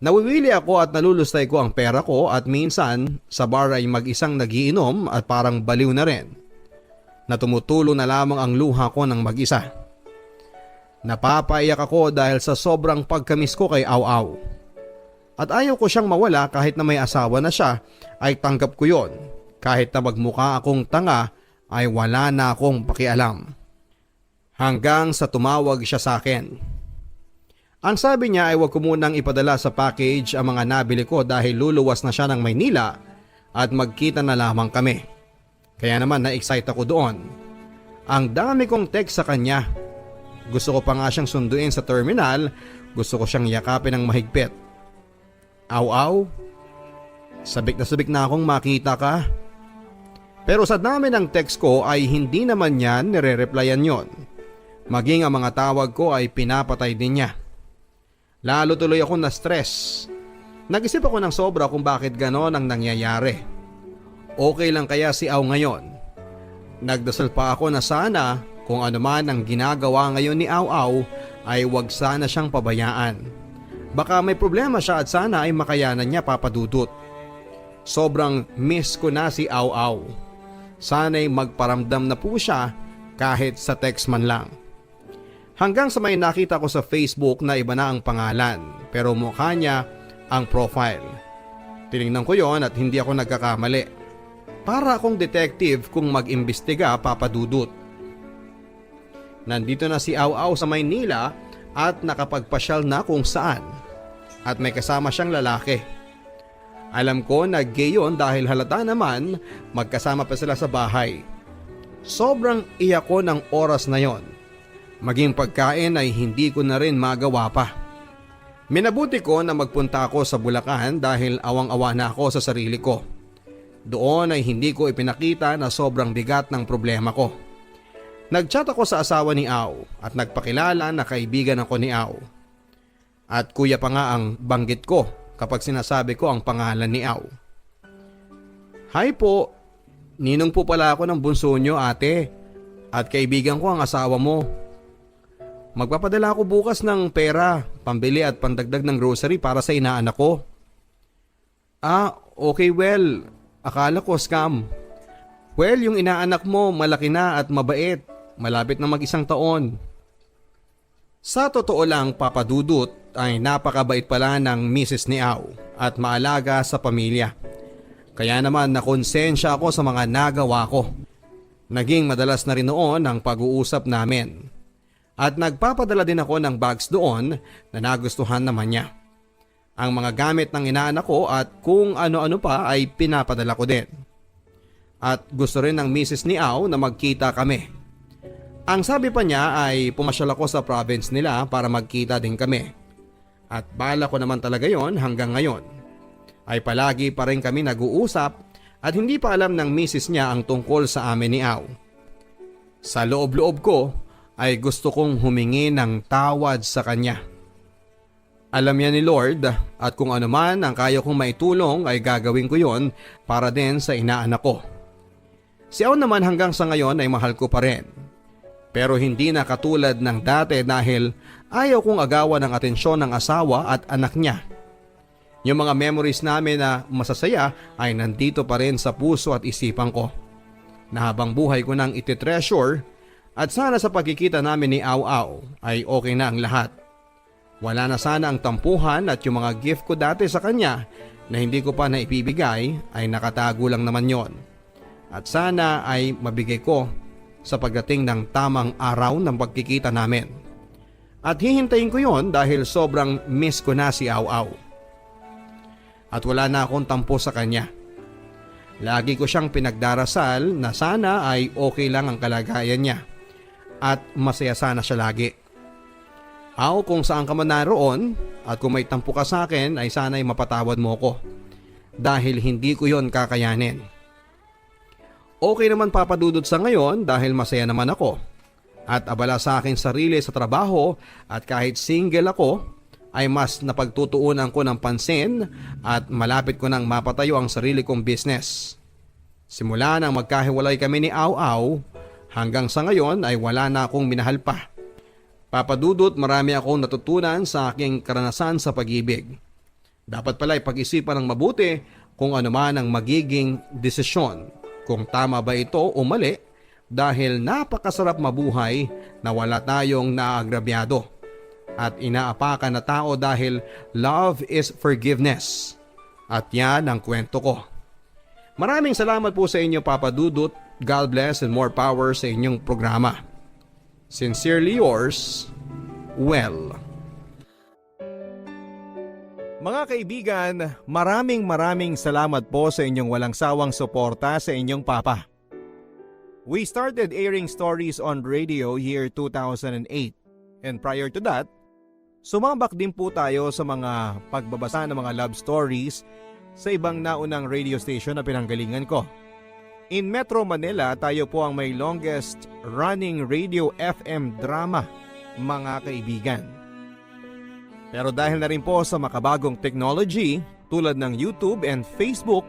Nawiwili ako at nalulustay ko ang pera ko at minsan sa bar ay mag-isang nagiinom at parang baliw na rin. Na tumutulo na lamang ang luha ko ng mag-isa. Napapaiyak ako dahil sa sobrang pagkamis ko kay Au Au. At ayaw ko siyang mawala kahit na may asawa na siya ay tanggap ko yon. Kahit na magmukha akong tanga ay wala na akong pakialam. Hanggang sa tumawag siya sa akin. Ang sabi niya ay huwag ko munang ipadala sa package ang mga nabili ko dahil luluwas na siya ng Maynila at magkita na lamang kami. Kaya naman na-excite ako doon. Ang dami kong text sa kanya. Gusto ko pa nga siyang sunduin sa terminal. Gusto ko siyang yakapin ng mahigpit. Au Au, sabik na akong makita ka. Pero sa dami ng text ko ay hindi naman niya nire-replyan yon. Maging ang mga tawag ko ay pinapatay din niya. Lalo tuloy ako na stress. Nag-isip ako ng sobra kung bakit ganon ang nangyayari. Okay lang kaya si Au ngayon? Nagdasal pa ako na sana kung ano man ang ginagawa ngayon ni Au Au ay wag sana siyang pabayaan. Baka may problema siya at sana ay makayanan niya papadudot. Sobrang miss ko na si Au Au. Sana'y magparamdam na po siya kahit sa text man lang. Hanggang sa may nakita ko sa Facebook na iba na ang pangalan pero mukha niya ang profile. Tinignan ko yon at hindi ako nagkakamali. Para akong detective kung mag-imbestiga papadudot. Nandito na si Au Au sa Maynila at nakapagpasyal na kung saan. At may kasama siyang lalaki. Alam ko na gay yun dahil halata naman magkasama pa sila sa bahay. Sobrang iyak ko ng oras na yon. Maging pagkain ay hindi ko na rin magawa pa. Minabuti ko na magpunta ako sa Bulacan dahil awang-awa na ako sa sarili ko. Doon ay hindi ko ipinakita na sobrang bigat ng problema ko. Nagchat ako sa asawa ni Au at nagpakilala na kaibigan ako ni Au. At kuya pa nga ang banggit ko kapag sinasabi ko ang pangalan ni Au. Hi po, ninong po pala ako ng bunso nyo ate at kaibigan ko ang asawa mo. Magpapadala ako bukas ng pera, pambili at pandagdag ng grocery para sa inaanak ko. Ah, okay well. Akala ko scam. Well, yung inaanak mo malaki na at mabait. Malapit na mag-1 taon. Sa totoo lang papadudot ay napakabait pala ng misis ni Au at maalaga sa pamilya. Kaya naman nakonsensya ako sa mga nagawa ko. Naging madalas na rin noon ang pag-uusap namin. At nagpapadala din ako ng bags doon na nagustuhan naman niya. Ang mga gamit ng inaanak ko at kung ano-ano pa ay pinapadala ko din. At gusto rin ng misis ni Au na magkita kami. Ang sabi pa niya ay pumasyal ako sa province nila para magkita din kami. At bala ko naman talaga yon hanggang ngayon. Ay palagi pa rin kami nag-uusap at hindi pa alam ng misis niya ang tungkol sa amin ni Aw. Sa loob-loob ko ay gusto kong humingi ng tawad sa kanya. Alam niya ni Lord at kung ano man ang kaya kong maitulong ay gagawin ko yon para din sa inaanak ko. Si Aw naman hanggang sa ngayon ay mahal ko pa rin. Pero hindi na katulad ng dati dahil ayaw kong agawan ng atensyon ng asawa at anak niya. Yung mga memories namin na masasaya ay nandito pa rin sa puso at isipan ko. Na habang buhay ko nang ititreasure at sana sa pagkikita namin ni Aw ay okay na ang lahat. Wala na sana ang tampuhan at yung mga gift ko dati sa kanya na hindi ko pa naipibigay ay nakatago lang naman yon. At sana ay mabigay ko sa pagdating ng tamang araw ng pagkikita namin. At hihintayin ko yon dahil sobrang miss ko na si Aw. At wala na akong tampo sa kanya. Lagi ko siyang pinagdarasal na sana ay okay lang ang kalagayan niya at masaya sana siya lagi. Aw, kung saan ka man naroon at kung may tampo ka sa akin ay sana ay mapatawad mo ko dahil hindi ko yon kakayanin. Okay naman papadudod sa ngayon dahil masaya naman ako at abala sa aking sarili sa trabaho at kahit single ako ay mas napagtutuunan ko ng pansin at malapit ko nang mapatayo ang sarili kong business. Simula nang magkahiwalay kami ni Aw hanggang sa ngayon ay wala na akong minahal pa. Papadudot, marami akong natutunan sa aking karanasan sa pag-ibig. Dapat pala ipag-isipan ng mabuti kung ano man ang magiging desisyon. Kung tama ba ito o mali dahil napakasarap mabuhay na wala tayong naagrabyado at inaapakan na tao dahil love is forgiveness. At yan ang kwento ko. Maraming salamat po sa inyo, Papa Dudut. God bless and more power sa inyong programa. Sincerely yours, Well. Mga kaibigan, maraming salamat po sa inyong walang sawang suporta sa inyong papa. We started airing stories on radio year 2008 and prior to that, sumabak din po tayo sa mga pagbabasa ng mga love stories sa ibang naunang radio station na pinanggalingan ko. In Metro Manila, tayo po ang may longest running radio FM drama, mga kaibigan. Pero dahil na rin po sa makabagong technology tulad ng YouTube and Facebook,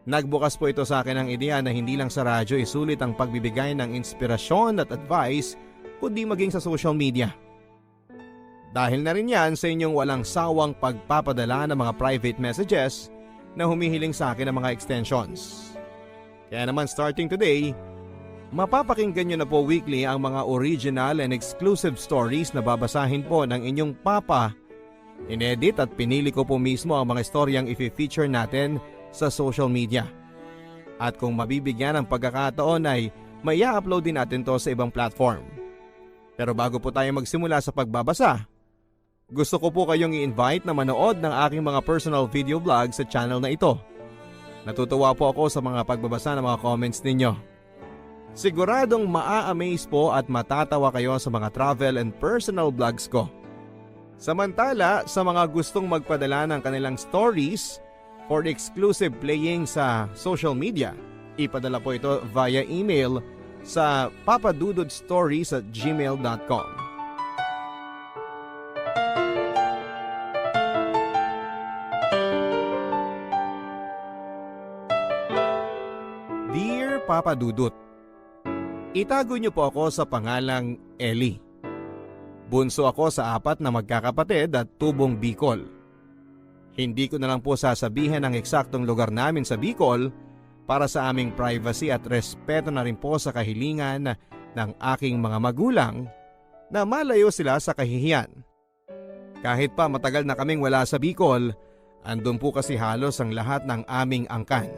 nagbukas po ito sa akin ang ideya na hindi lang sa radyo isulit ang pagbibigay ng inspirasyon at advice kundi maging sa social media. Dahil na rin yan sa inyong walang sawang pagpapadala ng mga private messages na humihiling sa akin ng mga extensions. Kaya naman starting today, mapapakinggan nyo na po weekly ang mga original and exclusive stories na babasahin po ng inyong papa. Inedit at pinili ko po mismo ang mga istoryang i-feature natin sa social media. At kung mabibigyan ng pagkakataon ay may i-upload din natin to sa ibang platform. Pero bago po tayo magsimula sa pagbabasa, gusto ko po kayong i-invite na manood ng aking mga personal video vlog sa channel na ito. Natutuwa po ako sa mga pagbabasa ng mga comments ninyo. Siguradong maa-amaze po at matatawa kayo sa mga travel and personal vlogs ko. Samantala, sa mga gustong magpadala ng kanilang stories for exclusive playing sa social media, ipadala po ito via email sa papadudodstories@gmail.com. Dear Papa Dudut, itago niyo po ako sa pangalang Ellie. Bunso ako sa 4 na magkakapatid at tubong Bicol. Hindi ko na lang po sasabihin ang eksaktong lugar namin sa Bicol para sa aming privacy at respeto na rin po sa kahilingan ng aking mga magulang na malayo sila sa kahihiyan. Kahit pa matagal na kaming wala sa Bicol, andun po kasi halos ang lahat ng aming angkan.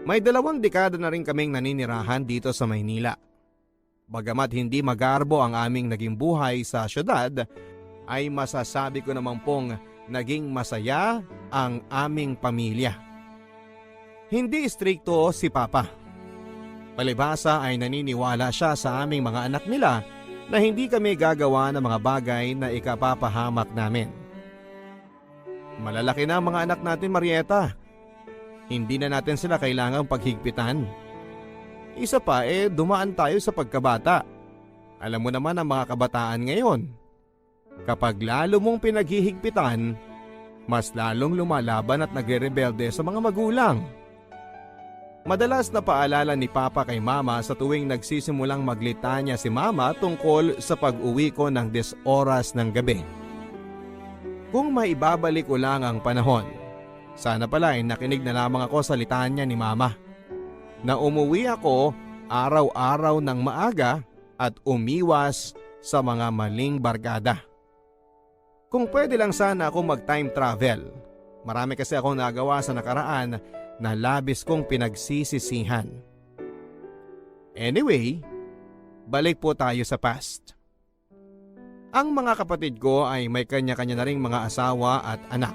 May 2 dekada na rin kaming naninirahan dito sa Maynila. Bagamat hindi magarbo ang aming naging buhay sa syudad, ay masasabi ko naman pong naging masaya ang aming pamilya. Hindi istrikto si Papa. Palibhasa ay naniniwala siya sa aming mga anak nila na hindi kami gagawa ng mga bagay na ikapapahamak namin. Malalaki na ang mga anak natin, Marieta. Hindi na natin sila kailangang paghigpitan. Isa pa dumaan tayo sa pagkabata. Alam mo naman ang mga kabataan ngayon. Kapag lalo mong pinaghihigpitan, mas lalong lumalaban at nagre-rebelde sa mga magulang. Madalas na paalala ni Papa kay Mama sa tuwing nagsisimulang maglitanya si Mama tungkol sa pag-uwi ko ng 10 oras ng gabi. Kung maibabalik ko lang ang panahon, sana pala nakinig na lamang ako sa litanya ni Mama. Na umuwi ako araw-araw ng maaga at umiwas sa mga maling barkada. Kung pwede lang sana ako mag-time travel. Marami kasi akong nagawa sa nakaraan na labis kong pinagsisisihan. Anyway, balik po tayo sa past. Ang mga kapatid ko ay may kanya-kanya na ring mga asawa at anak.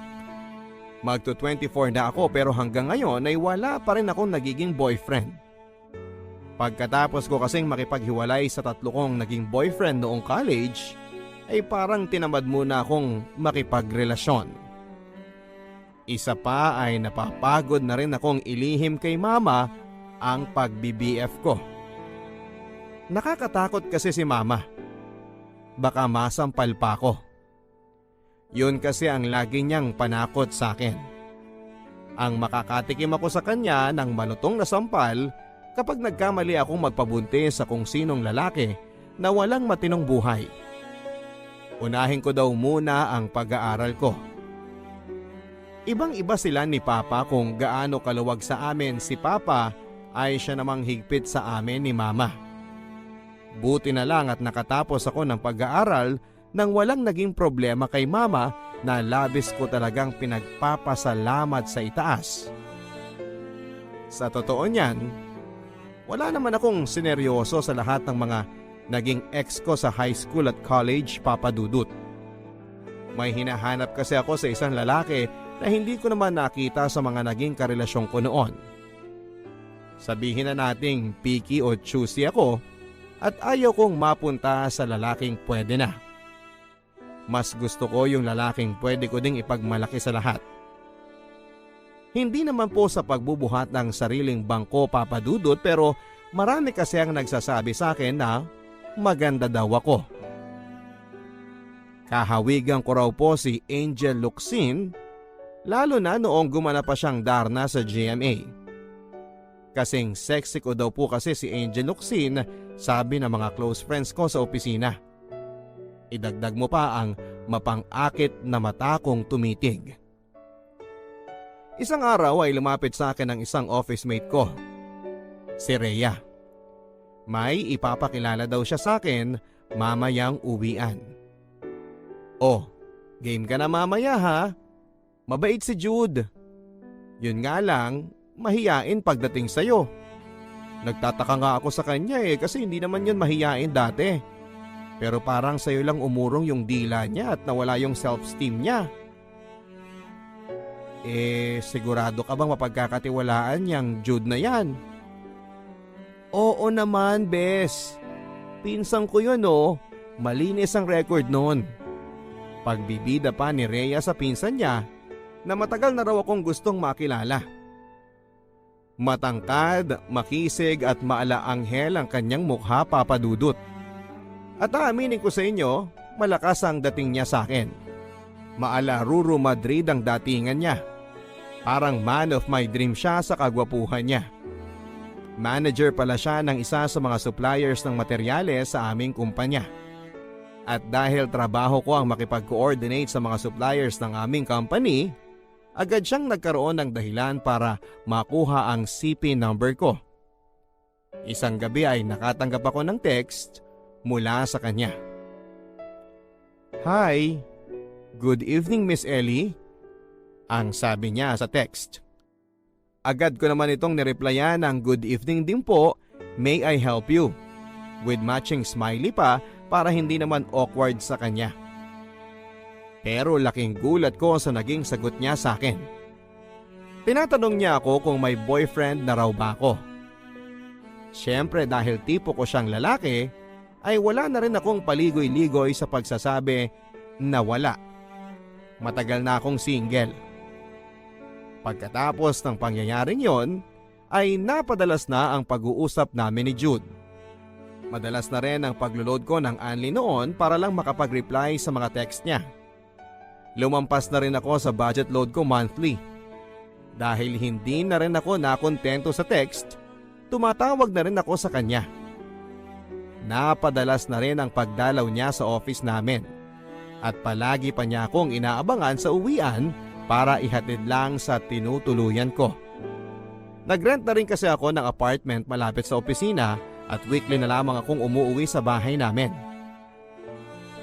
Magto 24 na ako pero hanggang ngayon ay wala pa rin akong nagiging boyfriend. Pagkatapos ko kasing makipaghiwalay sa 3 kong naging boyfriend noong college, ay parang tinamad muna akong makipagrelasyon. Isa pa ay napapagod na rin akong ilihim kay Mama ang pag-BBF ko. Nakakatakot kasi si Mama. Baka masampal pa ako. Yun kasi ang lagi niyang panakot sa akin. Ang makakatikim ako sa kanya ng malutong na sampal kapag nagkamali akong magpabuntis sa kung sinong lalaki na walang matinong buhay. Unahin ko daw muna ang pag-aaral ko. Ibang-iba sila ni Papa kung gaano kaluwag sa amin si Papa ay siya namang higpit sa amin ni Mama. Buti na lang at nakatapos ako ng pag-aaral nang walang naging problema kay Mama na labis ko talagang pinagpapasalamat sa itaas. Sa totoo niyan, wala naman akong sineryoso sa lahat ng mga naging ex ko sa high school at college, Papa Dudut. May hinahanap kasi ako sa isang lalaki na hindi ko naman nakita sa mga naging karelasyon ko noon. Sabihin na nating picky o choosy ako at ayaw kong mapunta sa lalaking pwede na. Mas gusto ko yung lalaking pwede ko ding ipagmalaki sa lahat. Hindi naman po sa pagbubuhat ng sariling bangko, Papa Dudut, pero marami kasi ang nagsasabi sa akin na maganda daw ako. Kahawigan ko raw po si Angel Locsin, lalo na noong gumana pa siyang Darna sa GMA. Kasing sexy ko daw po kasi si Angel Locsin, sabi ng mga close friends ko sa opisina. Idagdag mo pa ang mapang-akit na mata kong tumitig. Isang araw ay lumapit sa akin ang isang office mate ko, si Rhea. May ipapakilala daw siya sa akin mamayang uwian. Oh, game ka na mamaya ha? Mabait si Jude. Yun nga lang, mahiyain pagdating sa'yo. Nagtataka nga ako sa kanya kasi hindi naman yun mahiyain dati. Pero parang sa'yo lang umurong yung dila niya at nawala yung self-esteem niya. Sigurado ka bang mapagkakatiwalaan yung Jude na yan? Oo naman, bes. Pinsang ko yun malinis ang record noon. Pagbibida pa ni Rhea sa pinsan niya na matagal na raw akong gustong makilala. Matangkad, makisig at maalaanghel ang kanyang mukha, Papa Dudut. At aaminin ko sa inyo, malakas ang dating niya sa akin. Maala Ruru Madrid ang datingan niya. Parang man of my dream siya sa kagwapuhan niya. Manager pala siya ng isa sa mga suppliers ng materyales sa aming kumpanya. At dahil trabaho ko ang makipag-coordinate sa mga suppliers ng aming company, agad siyang nagkaroon ng dahilan para makuha ang CP number ko. Isang gabi ay nakatanggap ako ng text mula sa kanya. Hi, good evening Miss Ellie, ang sabi niya sa text. Agad ko naman itong nireplyan ng good evening din po, may I help you? With matching smiley pa para hindi naman awkward sa kanya. Pero laking gulat ko sa naging sagot niya sa akin. Tinatanong niya ako kung may boyfriend na raw ba ako. Siyempre dahil tipo ko siyang lalaki, ay wala na rin akong paligoy-ligoy sa pagsasabi na wala. Matagal na akong single. Pagkatapos ng pangyayaring yon, ay napadalas na ang pag-uusap namin ni Jude. Madalas na rin ang paglo-load ko ng Anli noon para lang makapag-reply sa mga text niya. Lumampas na rin ako sa budget load ko monthly. Dahil hindi na rin ako nakontento sa text, tumatawag na rin ako sa kanya. Napadalas na rin ang pagdalaw niya sa office namin. At palagi pa niya akong inaabangan sa uwian para ihatid lang sa tinutuluyan ko. Nagrent na rin kasi ako ng apartment malapit sa opisina at weekly na lamang akong umuwi sa bahay namin.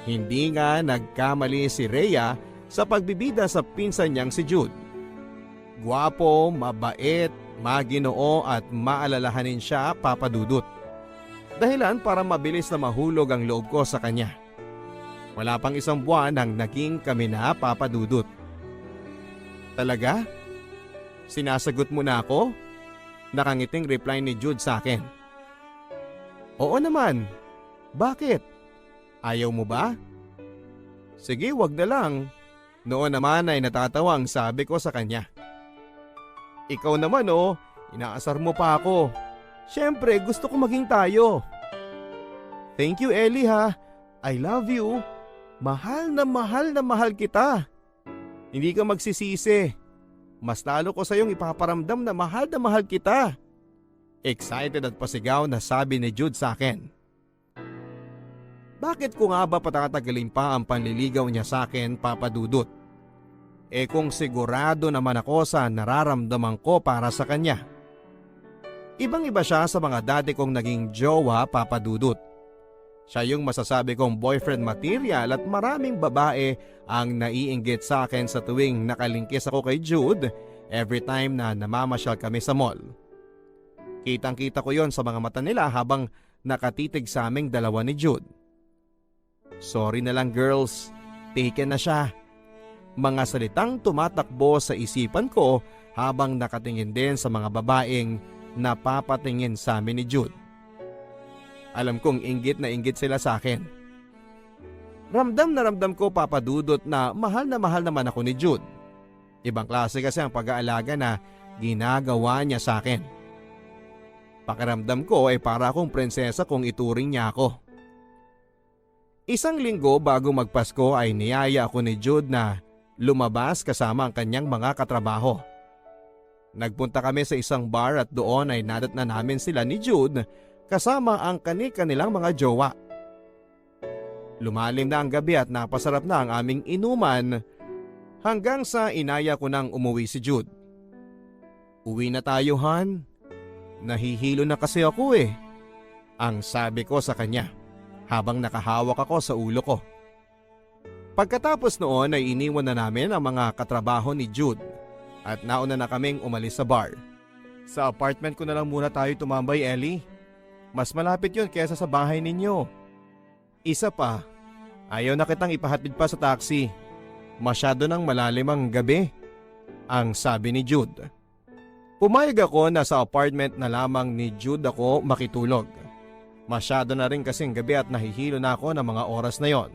Hindi nga nagkamali si Rhea sa pagbibida sa pinsan niyang si Jude. Gwapo, mabait, maginoo at maalalahanin siya, Papa Dudut. Dahilan para mabilis na mahulog ang loob ko sa kanya. Wala pang isang buwan nang naging kami na, Papa Dudut. Talaga? Sinasagot mo na ako? Nakangiting reply ni Jude sa akin. Oo naman. Bakit? Ayaw mo ba? Sige, wag na lang. Noon naman ay natatawang sabi ko sa kanya. Ikaw naman inaasar mo pa ako. Siyempre gusto ko maging tayo. Thank you Ellie ha. I love you. Mahal na mahal kita. Hindi ka magsisisi. Mas lalo ko sa iyong ipaparamdam na mahal kita. Excited at pasigaw na sabi ni Jude sa akin. Bakit ko nga ba patatagalin pa ang panliligaw niya sa akin, Papa Dudut? Kung sigurado naman ako sa nararamdaman ko para sa kanya. Ibang-iba siya sa mga dati kong naging jowa, Papa Dudut. Siya yung masasabi kong boyfriend material at maraming babae ang naiinggit sa akin sa tuwing nakalingkis ako kay Jude every time na namamasyal kami sa mall. Kitang-kita ko yon sa mga mata nila habang nakatitig sa aming dalawa ni Jude. Sorry na lang girls, taken na siya. Mga salitang tumatakbo sa isipan ko habang nakatingin din sa mga babaeng napapatingin sa amin ni Jude. Alam kong inggit na inggit sila sa akin. Ramdam na ramdam ko, Papa Dudut, na mahal naman ako ni Jude. Ibang klase kasi ang pag-aalaga na ginagawa niya sa akin. Pakiramdam ko ay para akong prinsesa kung ituring niya ako. Isang linggo bago magpasko ay niyaya ako ni Jude na lumabas kasama ang kanyang mga katrabaho. Nagpunta kami sa isang bar at doon ay nadat na namin sila ni Jude kasama ang kanilang mga jowa. Lumalim na ang gabi at napasarap na ang aming inuman hanggang sa inaya ko nang umuwi si Jude. Uwi na tayo, Han. Nahihilo na kasi ako ang sabi ko sa kanya habang nakahawak ako sa ulo ko. Pagkatapos noon ay iniwan na namin ang mga katrabaho ni Jude at nauna na kaming umalis sa bar. Sa apartment ko na lang muna tayo tumambay, Ellie. Mas malapit yun kaysa sa bahay ninyo. Isa pa, ayaw na kitang ipahatid pa sa taxi. Masyado nang malalim ang gabi, ang sabi ni Jude. Pumayag ako na sa apartment na lamang ni Jude ako makitulog. Masyado na rin kasing gabi at nahihilo na ako ng mga oras na yon.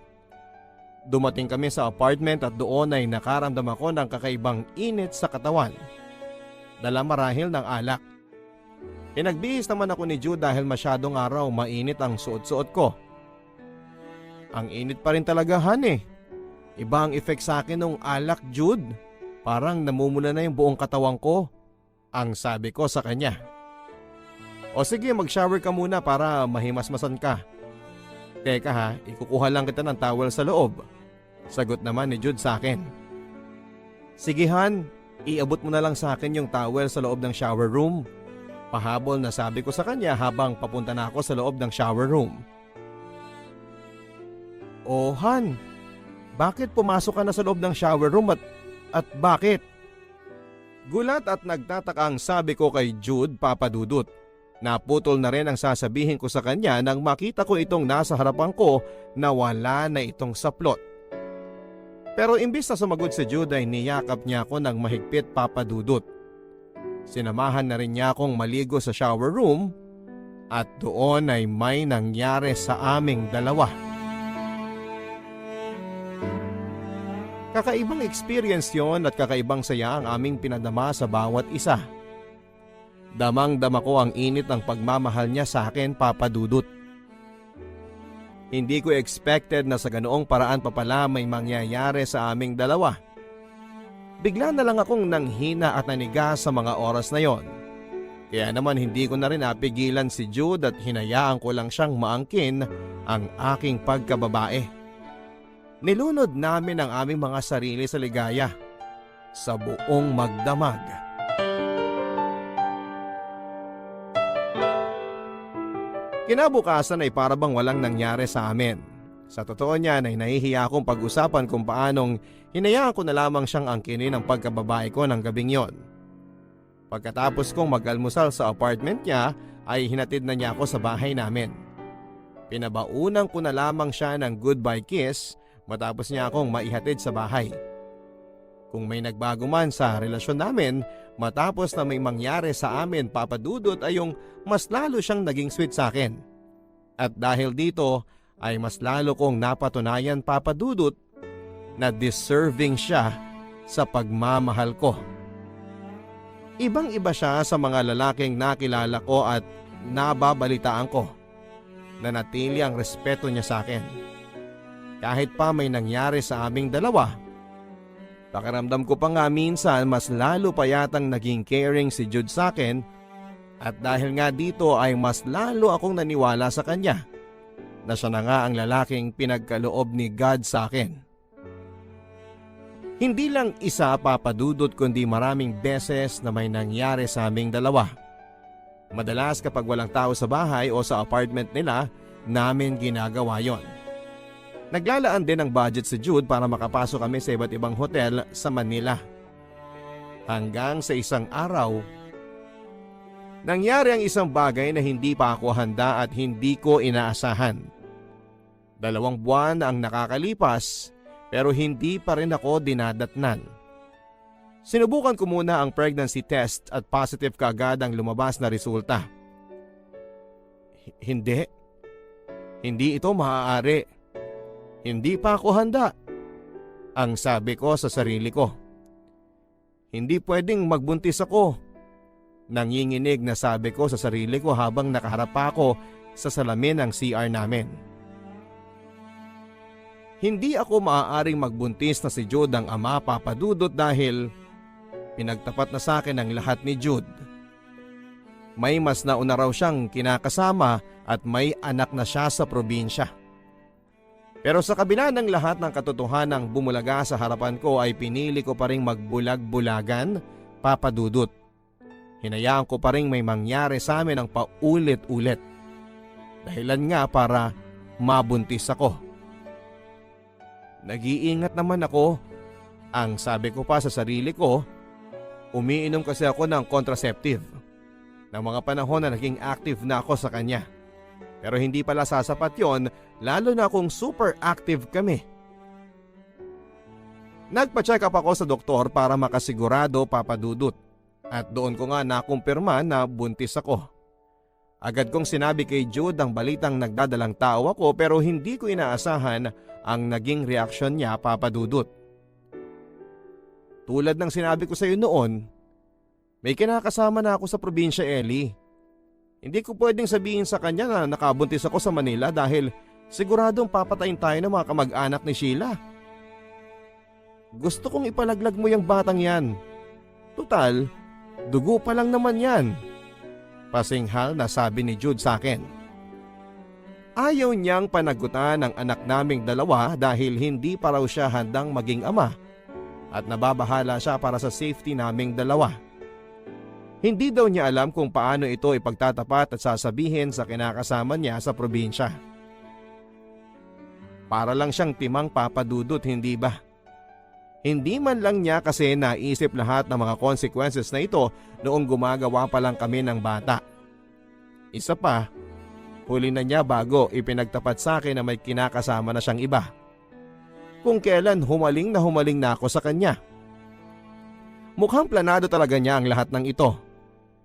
Dumating kami sa apartment at doon ay nakaramdam ako ng kakaibang init sa katawan. Dala marahil ng alak. Pinagbihis naman ako ni Jude dahil masyadong araw mainit ang suot-suot ko. Ang init pa rin talaga, Han Iba ang effect sa akin ng alak, Jude. Parang namumula na yung buong katawan ko, ang sabi ko sa kanya. O sige, mag-shower ka muna para mahimasmasan ka. Teka ha, ikukuha lang kita ng towel sa loob. Sagot naman ni Jude sa akin. Sige Han, iabot mo na lang sa akin yung towel sa loob ng shower room. Pahabol na sabi ko sa kanya habang papunta na ako sa loob ng shower room. Oh Han, bakit pumasok ka na sa loob ng shower room at bakit? Gulat at nagtataka ang sabi ko kay Jude, Papa Dudut. Naputol na rin ang sasabihin ko sa kanya nang makita ko itong nasa harapan ko na wala na itong saplot. Pero imbis na sumagot si Jude ay niyakap niya ako ng mahigpit, Papa Dudut. Sinamahan na rin niya akong maligo sa shower room At doon ay may nangyari sa aming dalawa. Kakaibang experience yon at kakaibang saya ang aming pinadama sa bawat isa. Damang-dama ko ang init ng pagmamahal niya sa akin, Papa Dudut. Hindi ko expected na sa ganoong paraan pa pala may mangyayari sa aming dalawa. Bigla na lang akong nanghina at naniga sa mga oras na yon. Kaya naman hindi ko na rin napigilan si Jude at hinayaan ko lang siyang maangkin ang aking pagkababae. Nilunod namin ang aming mga sarili sa ligaya sa buong magdamag. Kinabukasan ay para bang walang nangyari sa amin. Sa totoo niyan ay nahihiya akong pag-usapan kung paanong hinayaan ko na lamang siyang angkinin ang pagkababae ko ng gabing yon. Pagkatapos kong mag-almusal sa apartment niya ay hinatid na niya ako sa bahay namin. Pinabaunan ko na lamang siya ng goodbye kiss matapos niya akong maihatid sa bahay. Kung may nagbago man sa relasyon namin matapos na may mangyari sa amin, Papa Dudut, ay yung mas lalo siyang naging sweet sa akin. At dahil dito ay mas lalo kong napatunayan, Papa Dudut, na deserving siya sa pagmamahal ko. Ibang-iba siya sa mga lalaking nakilala ko at nababalitaan ko. Nanatili ang respeto niya sa akin. Kahit pa may nangyari sa aming dalawa, pakiramdam ko pa nga minsan mas lalo pa yatang naging caring si Jude sa akin at dahil nga dito ay mas lalo akong naniwala sa kanya na siya na nga ang lalaking pinagkaloob ni God sa akin. Hindi lang isa, Papa Dudut, kundi maraming beses na may nangyari sa aming dalawa. Madalas kapag walang tao sa bahay o sa apartment nila, namin ginagawa yon. Naglalaan din ng budget si Jude para makapasok kami sa iba't ibang hotel sa Manila. Hanggang sa isang araw, nangyari ang isang bagay na hindi pa ako handa at hindi ko inaasahan. 2 buwan ang nakakalipas pero hindi pa rin ako dinadatnan. Sinubukan ko muna ang pregnancy test at positive kaagad ang lumabas na resulta. Hindi ito maaari. Hindi pa ako handa. Ang sabi ko sa sarili ko. Hindi pwedeng magbuntis ako. Nanginginig na sabi ko sa sarili ko habang nakaharap pa ako sa salamin ng CR namin. Hindi ako maaaring magbuntis na si Jude ang ama, Papa Dudut, dahil pinagtapat na sa akin ang lahat ni Jude. May mas nauna raw siyang kinakasama at may anak na siya sa probinsya. Pero sa kabila ng lahat ng katotohanang bumulaga sa harapan ko ay pinili ko pa ring magbulag-bulagan, Papa Dudut. Hinayaan ko pa ring may mangyari sa amin ang paulit-ulit. Dahilan nga para mabuntis ako. Nag-iingat naman ako. Ang sabi ko pa sa sarili ko, umiinom kasi ako ng contraceptive. Ng mga panahon na naging active na ako sa kanya. Pero hindi pala sasapat yon, lalo na kung super active kami. Nagpa-check up ako sa doktor para makasigurado, Papa Dudut. At doon ko nga nakumpirma na buntis ako. Agad kong sinabi kay Jude ang balitang nagdadalang tao ako pero hindi ko inaasahan ang naging reaksyon niya, Papa Dudut. Tulad ng sinabi ko sa iyo noon, may kinakasama na ako sa probinsya, Ellie. Hindi ko pwedeng sabihin sa kanya na nakabuntis ako sa Manila dahil siguradong papatayin tayo ng mga kamag-anak ni Sheila. Gusto kong ipalaglag mo yung batang yan. Tutal, dugo pa lang naman yan. Pasinghal na sabi ni Jude sa akin. Ayaw niyang panagutan ang anak naming dalawa dahil hindi pa raw siya handang maging ama at nababahala siya para sa safety naming dalawa. Hindi daw niya alam kung paano ito ipagtatapat at sasabihin sa kinakasama niya sa probinsya. Para lang siyang timang, Papa Dudut, hindi ba? Hindi man lang niya kasi naisip lahat ng mga consequences na ito noong gumagawa pa lang kami ng bata. Isa pa, huli na niya bago ipinagtapat sa akin na may kinakasama na siyang iba. Kung kailan humaling na ako sa kanya. Mukhang planado talaga niya ang lahat ng ito.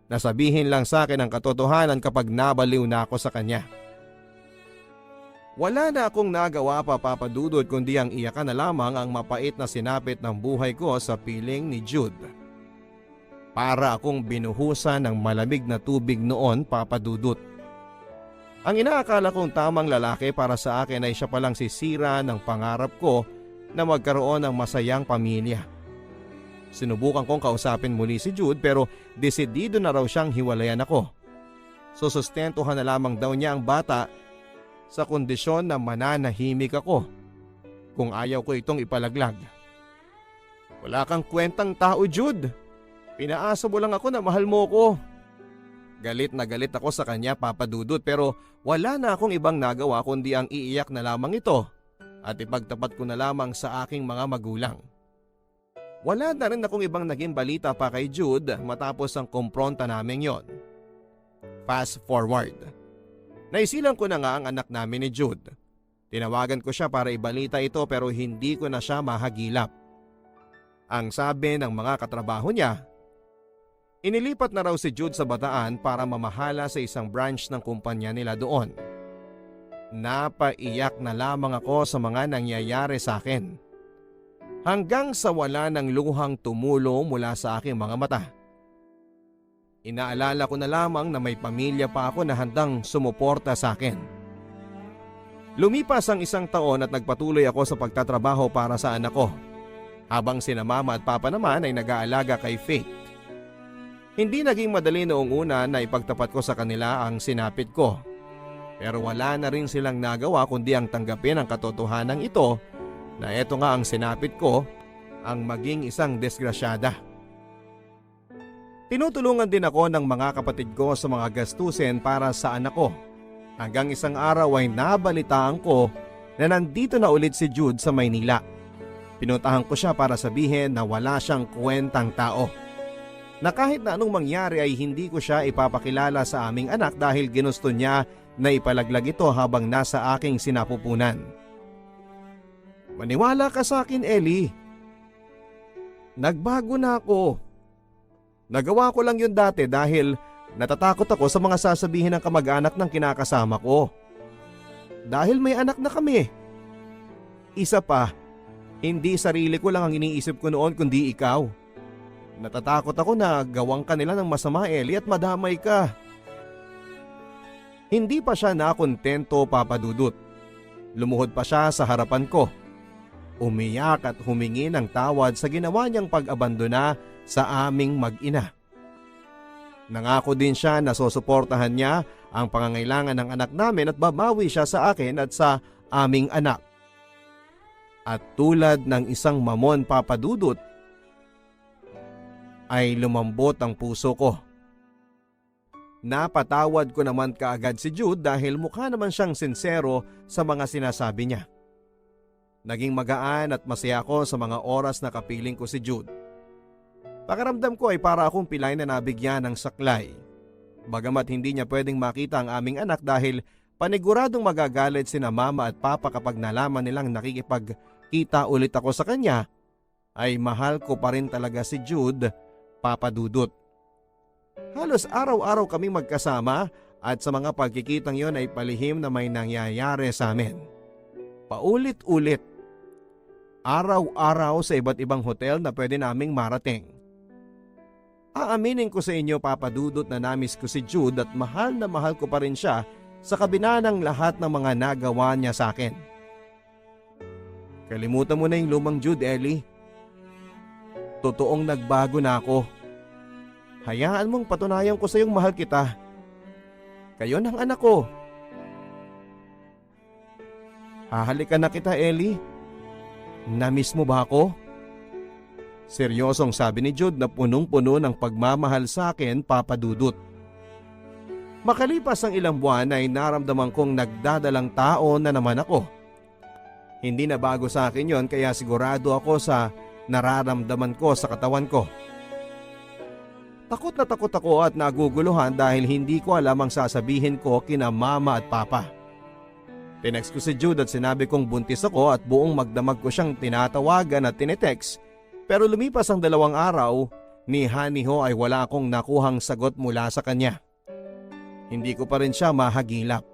Nasabihin lang sa akin ang katotohanan kapag nabaliw na ako sa kanya. Wala na akong nagawa pa, Papa Dudut, kundi ang iyakan na lamang ang mapait na sinapit ng buhay ko sa piling ni Jude. Para akong binuhusan ng malamig na tubig noon, Papa Dudut. Ang inaakala kong tamang lalaki para sa akin ay siya palang sisira ng pangarap ko na magkaroon ng masayang pamilya. Sinubukan kong kausapin muli si Jude pero desidido na raw siyang hiwalayan ako. Susustentuhan na lamang daw niya ang bata sa kondisyon na mananahimik ako kung ayaw ko itong ipalaglag. Wala kang kwentang tao, Jude. Pinaasa mo lang ako na mahal mo ko. Galit na galit ako sa kanya, Papa Dudut, pero wala na akong ibang nagawa kundi ang iiyak na lamang ito at ipagtapat ko na lamang sa aking mga magulang. Wala na rin akong ibang naging balita pa kay Jude matapos ang kumpronta namin yon. Fast forward. Naisilang ko na nga ang anak namin ni Jude. Tinawagan ko siya para ibalita ito pero hindi ko na siya mahagilap. Ang sabi ng mga katrabaho niya, inilipat na raw si Jude sa Bataan para mamahala sa isang branch ng kumpanya nila doon. Napaiyak na lamang ako sa mga nangyayari sa akin. Hanggang sa wala ng luhang tumulo mula sa aking mga mata. Inaalala ko na lamang na may pamilya pa ako na handang sumuporta sa akin. Lumipas ang 1 taon at nagpatuloy ako sa pagtatrabaho para sa anak ko. Habang sina mama at papa naman ay nag-aalaga kay Faith. Hindi naging madali noong una na ipagtapat ko sa kanila ang sinapit ko. Pero wala na rin silang nagawa kundi ang tanggapin ang katotohanan ito na eto nga ang sinapit ko ang maging isang disgrasyada. Tinutulungan din ako ng mga kapatid ko sa mga gastusin para sa anak ko. Hanggang isang araw ay nabalitaan ko na nandito na ulit si Jude sa Maynila. Pinuntahan ko siya para sabihin na wala siyang kwentang tao. Na kahit na anong mangyari ay hindi ko siya ipapakilala sa aming anak dahil ginusto niya na ipalaglag ito habang nasa aking sinapupunan. Maniwala ka sa akin, Ellie. Nagbago na ako. Nagawa ko lang yun dati dahil natatakot ako sa mga sasabihin ng kamag-anak ng kinakasama ko. Dahil may anak na kami. Isa pa, hindi sarili ko lang ang iniisip ko noon kundi ikaw. Natatakot ako na gawang ka nila ng masama, Ellie, at madamay ka. Hindi pa siya nakontento, Papa Dudut. Lumuhod pa siya sa harapan ko. Umiyak at humingi ng tawad sa ginawa niyang pag-abandona sa aming mag-ina. Nangako din siya na susuportahan niya ang pangangailangan ng anak namin at babawi siya sa akin at sa aming anak. At tulad ng isang mamon, Papa Dudut, ay lumambot ang puso ko. Napatawad ko naman kaagad si Jude dahil mukha naman siyang sincero sa mga sinasabi niya. Naging magaan at masaya ako sa mga oras na kapiling ko si Jude. Pakiramdam ko ay para akong pilay na nabigyan ng saklay. Bagamat hindi niya pwedeng makita ang aming anak dahil paniguradong magagalit sina mama at papa kapag nalaman nilang nakikipagkita ulit ako sa kanya, ay mahal ko pa rin talaga si Jude, Papa Dudut. Halos araw-araw kami magkasama at sa mga pagkikitang yon ay palihim na may nangyayari sa amin. Paulit-ulit. Araw-araw sa iba't ibang hotel na pwede naming marating. Aaminin ko sa inyo, Papa Dudut, na namiss ko si Jude at mahal na mahal ko pa rin siya sa kabila ng lahat ng mga nagawa niya sa akin. Kalimutan mo na yung lumang Jude, Ellie. Totoong nagbago na ako. Hayaan mong patunayan ko sa iyong mahal kita. Kayo ng anak ko. Hahalikan na kita, Ellie. Namiss mo ba ako? Seryosong sabi ni Jude na punong-puno ng pagmamahal sa akin, Papa Dudut. Makalipas ang ilang buwan ay naramdaman kong nagdadalang tao na naman ako. Hindi na bago sa akin yon kaya sigurado ako sa nararamdaman ko sa katawan ko. Takot na takot ako at naguguluhan dahil hindi ko alam ang sasabihin ko kina mama at papa. Tinext ko si Jude at sinabi kong buntis ako at buong magdamag ko siyang tinatawagan at tinetext, pero lumipas ang 2 araw, ni Haniho ay wala akong nakuhang sagot mula sa kanya. Hindi ko pa rin siya mahagilap.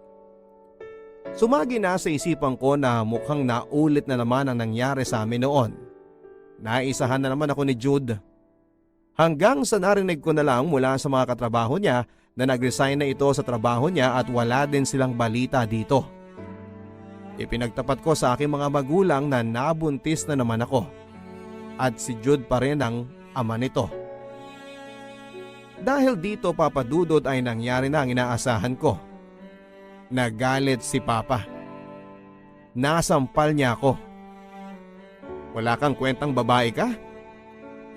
Sumagi na sa isipan ko na mukhang naulit na naman ang nangyari sa amin noon. Naisahan na naman ako ni Jude. Hanggang sa narinig ko na lang mula sa mga katrabaho niya na nag-resign na ito sa trabaho niya at wala din silang balita dito. Ipinagtapat ko sa aking mga magulang na nabuntis na naman ako. At si Jude pa rin ang ama nito. Dahil dito, Papa Dudut, ay nangyari na ang inaasahan ko. Nagalit si Papa. Nasampal niya ako. Wala kang kwentang babae ka?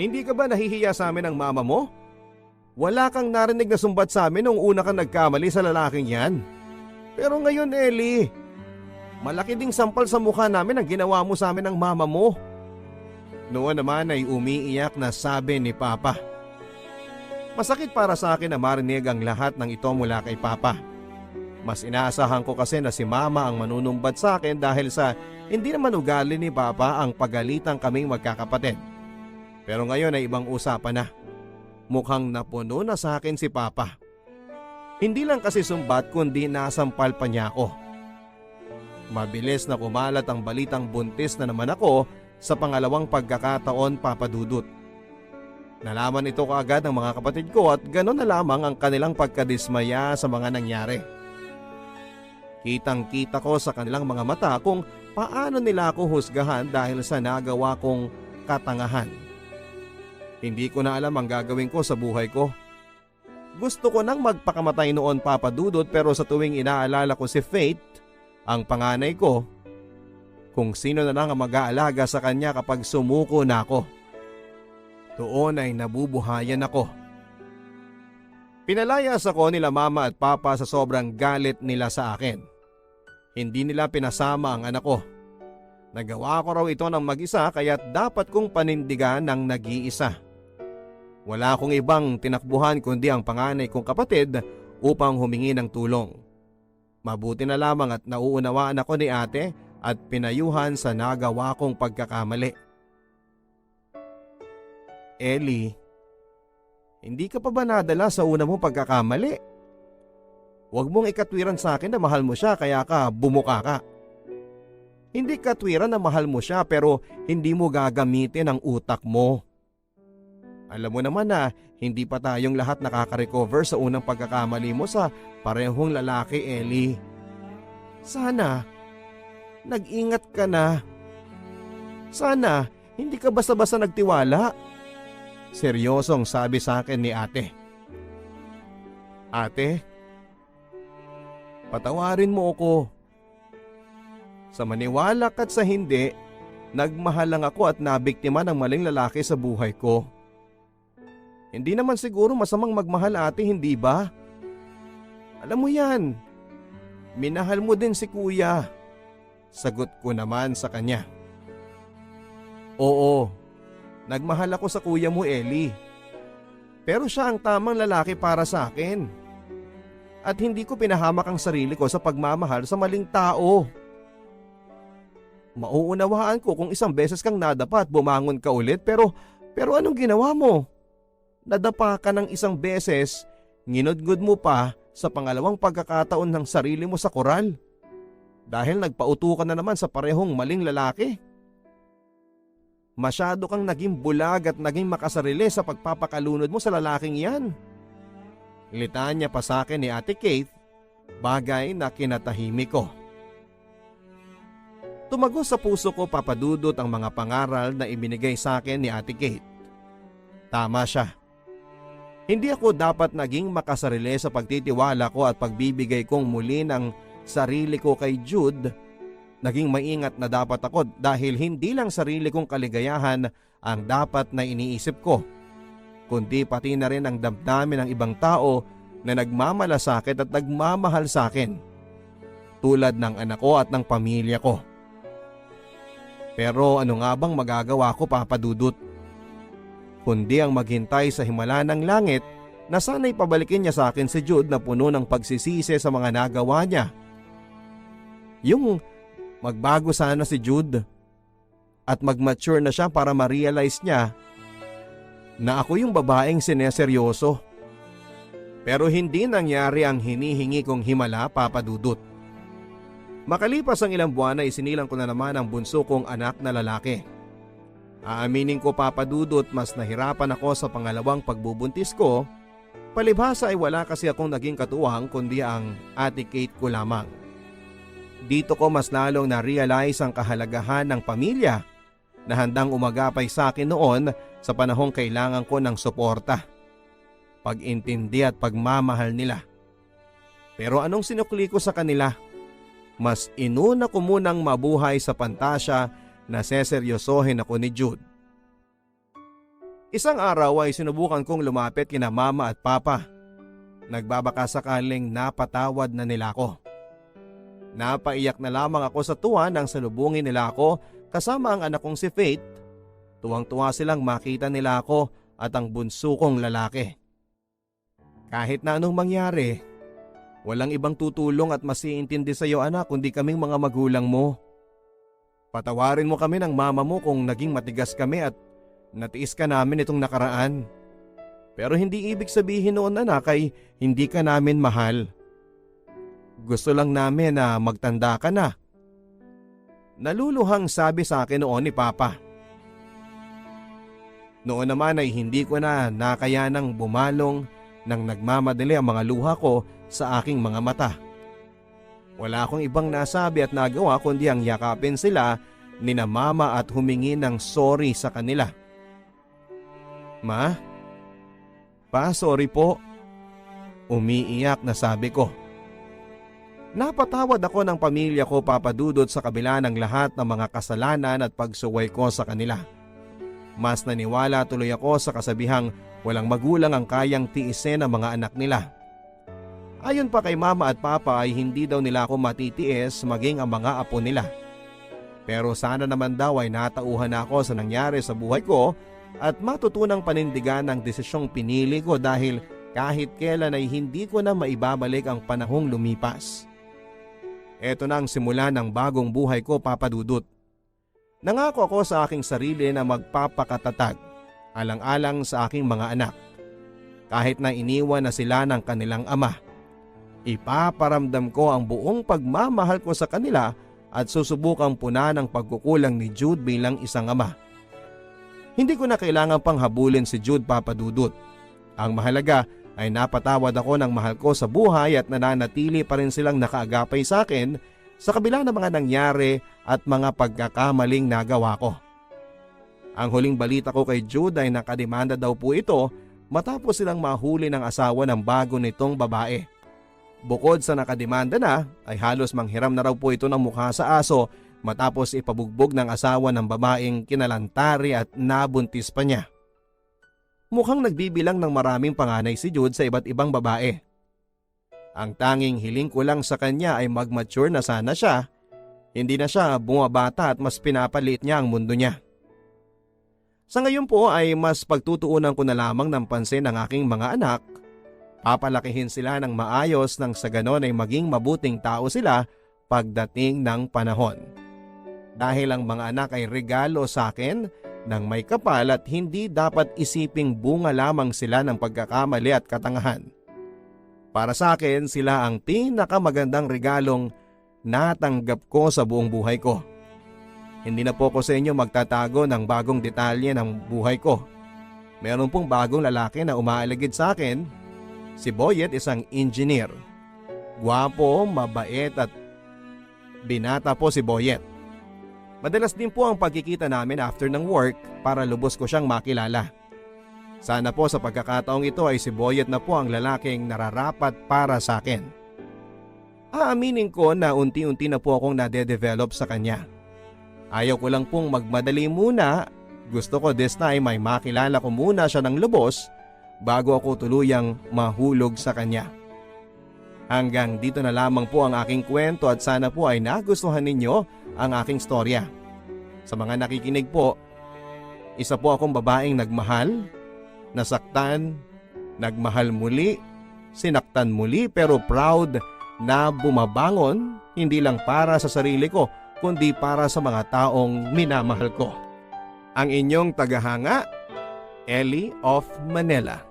Hindi ka ba nahihiya sa amin ng mama mo? Wala kang narinig na sumbat sa amin nung una kang nagkamali sa lalaking yan. Pero ngayon, Ellie, malaki ding sampal sa mukha namin ang ginawa mo sa amin ng mama mo. Noon naman ay umiiyak na sabi ni Papa. Masakit para sa akin na marinig ang lahat ng ito mula kay Papa. Mas inaasahan ko kasi na si Mama ang manunumbat sa akin dahil sa hindi naman ugali ni Papa ang pagalitan kaming magkakapatid. Pero ngayon ay ibang usapan na. Mukhang napuno na sa akin si Papa. Hindi lang kasi sumbat kundi nasampal pa niya ako. Mabilis na kumalat ang balitang buntis na naman ako sa pangalawang pagkakataon, Papa Dudut. Nalaman ito kaagad ng mga kapatid ko at gano'n na lamang ang kanilang pagkadismaya sa mga nangyari. Kitang-kita ko sa kanilang mga mata kung paano nila ako husgahan dahil sa nagawa kong katangahan. Hindi ko na alam ang gagawin ko sa buhay ko. Gusto ko nang magpakamatay noon, Papa Dudut, pero sa tuwing inaalala ko si Faith, ang panganay ko, kung sino na lang ang mag-aalaga sa kanya kapag sumuko na ako, doon ay nabubuhayan ako. Pinalayas ako nila Mama at Papa sa sobrang galit nila sa akin. Hindi nila pinasama ang anak ko. Nagawa ko raw ito ng mag-isa kaya't dapat kong panindigan ng nag-iisa. Wala akong ibang tinakbuhan kundi ang panganay kong kapatid upang humingi ng tulong. Mabuti na lamang at nauunawaan ako ni ate at pinayuhan sa nagawa kong pagkakamali. Ellie, hindi ka pa ba nadala sa una mong pagkakamali? Huwag mong ikatwiran sa akin na mahal mo siya kaya ka bumuka ka. Hindi katwiran na mahal mo siya pero hindi mo gagamitin ang utak mo. Alam mo naman na hindi pa tayong lahat nakaka-recover sa unang pagkakamali mo sa parehong lalaki, Ellie. Sana, nag-ingat ka na. Sana, hindi ka basta-basta nagtiwala. Seryosong sabi sa akin ni ate. Ate, patawarin mo ako. Sa maniwalak at sa hindi, nagmahal lang ako at nabiktima ng maling lalaki sa buhay ko. Hindi naman siguro masamang magmahal, ate, hindi ba? Alam mo yan, minahal mo din si kuya. Sagot ko naman sa kanya. Oo, nagmahal ako sa kuya mo, Ellie. Pero siya ang tamang lalaki para sa akin. At hindi ko pinahamak ang sarili ko sa pagmamahal sa maling tao. Mauunawaan ko kung isang beses kang nadapa at bumangon ka ulit pero anong ginawa mo? Nadapa ka ng isang beses, nginudgod mo pa sa pangalawang pagkakataon ng sarili mo sa koral. Dahil nagpauto ka na naman sa parehong maling lalaki. Masyado kang naging bulag at naging makasarili sa pagpapakalunod mo sa lalaking yan. Litanya pa sa akin ni Ate Kate, bagay na kinatahimik ko. Tumagos sa puso ko, Papa Dudut, ang mga pangaral na ibinigay sa akin ni Ate Kate. Tama siya. Hindi ako dapat naging makasarili sa pagtitiwala ko at pagbibigay kong muli ng sarili ko kay Jude. Naging maingat na dapat ako dahil hindi lang sarili kong kaligayahan ang dapat na iniisip ko, kundi pati na rin ang damdamin ng ibang tao na nagmamalasakit at nagmamahal sa akin, tulad ng anak ko at ng pamilya ko. Pero ano nga bang magagawa ko, Papa Dudut? Kundi ang maghintay sa himala ng langit na sana'y pabalikin niya sa akin si Jude na puno ng pagsisisi sa mga nagawa niya. Yung magbago sana si Jude at mag-mature na siya para ma-realize niya na ako yung babaeng sineseryoso. Pero hindi nangyari ang hinihingi kong himala, Papa Dudut. Makalipas ang ilang buwan ay isinilang ko na naman ang bunso kong anak na lalaki. Aaminin ko, Papa Dudut, mas nahirapan ako sa pangalawang pagbubuntis ko. Palibhasa ay wala kasi akong naging katuwang kundi ang Ate Kate ko lamang. Dito ko mas lalong na-realize ang kahalagahan ng pamilya na handang umagapay sa akin noon sa panahong kailangan ko ng suporta, pag-intindi at pagmamahal nila. Pero anong sinukli ko sa kanila? Mas inuna ko munang mabuhay sa pantasya na seseryosohin ako ni Jude. Isang araw ay sinubukan kong lumapit kina Mama at Papa. Nagbabaka sakaling napatawad na nila ako. Napaiyak na lamang ako sa tuwa nang salubungin nila ako kasama ang anak kong si Faith. Tuwang-tuwa silang makita nila ako at ang bunso kong lalaki. Kahit na anong mangyari, walang ibang tutulong at masiintindi sa iyo, anak, kundi kaming mga magulang mo. Patawarin mo kami ng mama mo kung naging matigas kami at natiis ka namin itong nakaraan. Pero hindi ibig sabihin noon, anak, ay hindi ka namin mahal. Gusto lang namin na magtanda ka na. Naluluhang sabi sa akin noon ni Papa. Noon naman ay hindi ko na nakayanang bumalong nang nagmamadali ang mga luha ko sa aking mga mata. Wala akong ibang nasabi at nagawa kundi ang yakapin sila ni na Mama at humingi ng sorry sa kanila. Ma? Pa, sorry po. Umiiyak na sabi ko. Napatawad ako ng pamilya ko, Papa Dudut, sa kabila ng lahat ng mga kasalanan at pagsuway ko sa kanila. Mas naniwala tuloy ako sa kasabihang walang magulang ang kayang tiisin ang mga anak nila. Ayon pa kay Mama at Papa ay hindi daw nila ako matitiis maging ang mga apo nila. Pero sana naman daw ay natauhan ako sa nangyari sa buhay ko at matutunang panindigan ang desisyong pinili ko dahil kahit kailan ay hindi ko na maibabalik ang panahong lumipas. Ito na ang simula ng bagong buhay ko, Papa Dudut. Nangako ako sa aking sarili na magpapakatatag, alang-alang sa aking mga anak. Kahit na iniwan na sila ng kanilang ama, ipaparamdam ko ang buong pagmamahal ko sa kanila at susubukang punan ang pagkukulang ni Jude bilang isang ama. Hindi ko na kailangan pang habulin si Jude, Papa Dudut. Ang mahalaga ay napatawad ako ng mahal ko sa buhay at nananatili pa rin silang nakaagapay sa akin sa kabila ng mga nangyari at mga pagkakamaling nagawa ko. Ang huling balita ko kay Jude ay nakademanda daw po ito matapos silang mahuli ng asawa ng bago nitong babae. Bukod sa nakademanda na, ay halos manghiram na raw po ito ng mukha sa aso matapos ipabugbog ng asawa ng babaeng kinalantari at nabuntis pa niya. Mukhang nagbibilang ng maraming panganay si Jude sa iba't ibang babae. Ang tanging hiling ko lang sa kanya ay mag-mature na sana siya. Hindi na siya bumabata at mas pinapaliit niya ang mundo niya. Sa ngayon po ay mas pagtutuunan ko na lamang ng pansin ang aking mga anak. Papalakihin sila ng maayos nang sa ganon ay maging mabuting tao sila pagdating ng panahon. Dahil ang mga anak ay regalo sa akin ng may kapal at hindi dapat isiping bunga lamang sila ng pagkakamali at katangahan. Para sa akin, sila ang pinakamagandang regalong natanggap ko sa buong buhay ko. Hindi na po ko sa inyo magtatago ng bagong detalye ng buhay ko. Meron pong bagong lalaki na umaaligid sa akin. Si Boyet, isang engineer. Gwapo, mabait at binata po si Boyet. Madalas din po ang pagkikita namin after ng work para lubos ko siyang makilala. Sana po sa pagkakataong ito ay si Boyet na po ang lalaking nararapat para sa akin. Aaminin ko na unti-unti na po akong nade-develop sa kanya. Ayaw ko lang pong magmadali muna. Gusto ko this time ay makilala ko muna siya ng lubos bago ako tuluyang mahulog sa kanya. Hanggang dito na lamang po ang aking kwento at sana po ay nagustuhan ninyo ang aking storya. Sa mga nakikinig po, isa po akong babaeng nagmahal, nasaktan, nagmahal muli, sinaktan muli pero proud na bumabangon hindi lang para sa sarili ko kundi para sa mga taong minamahal ko. Ang inyong tagahanga, Ellie of Manila.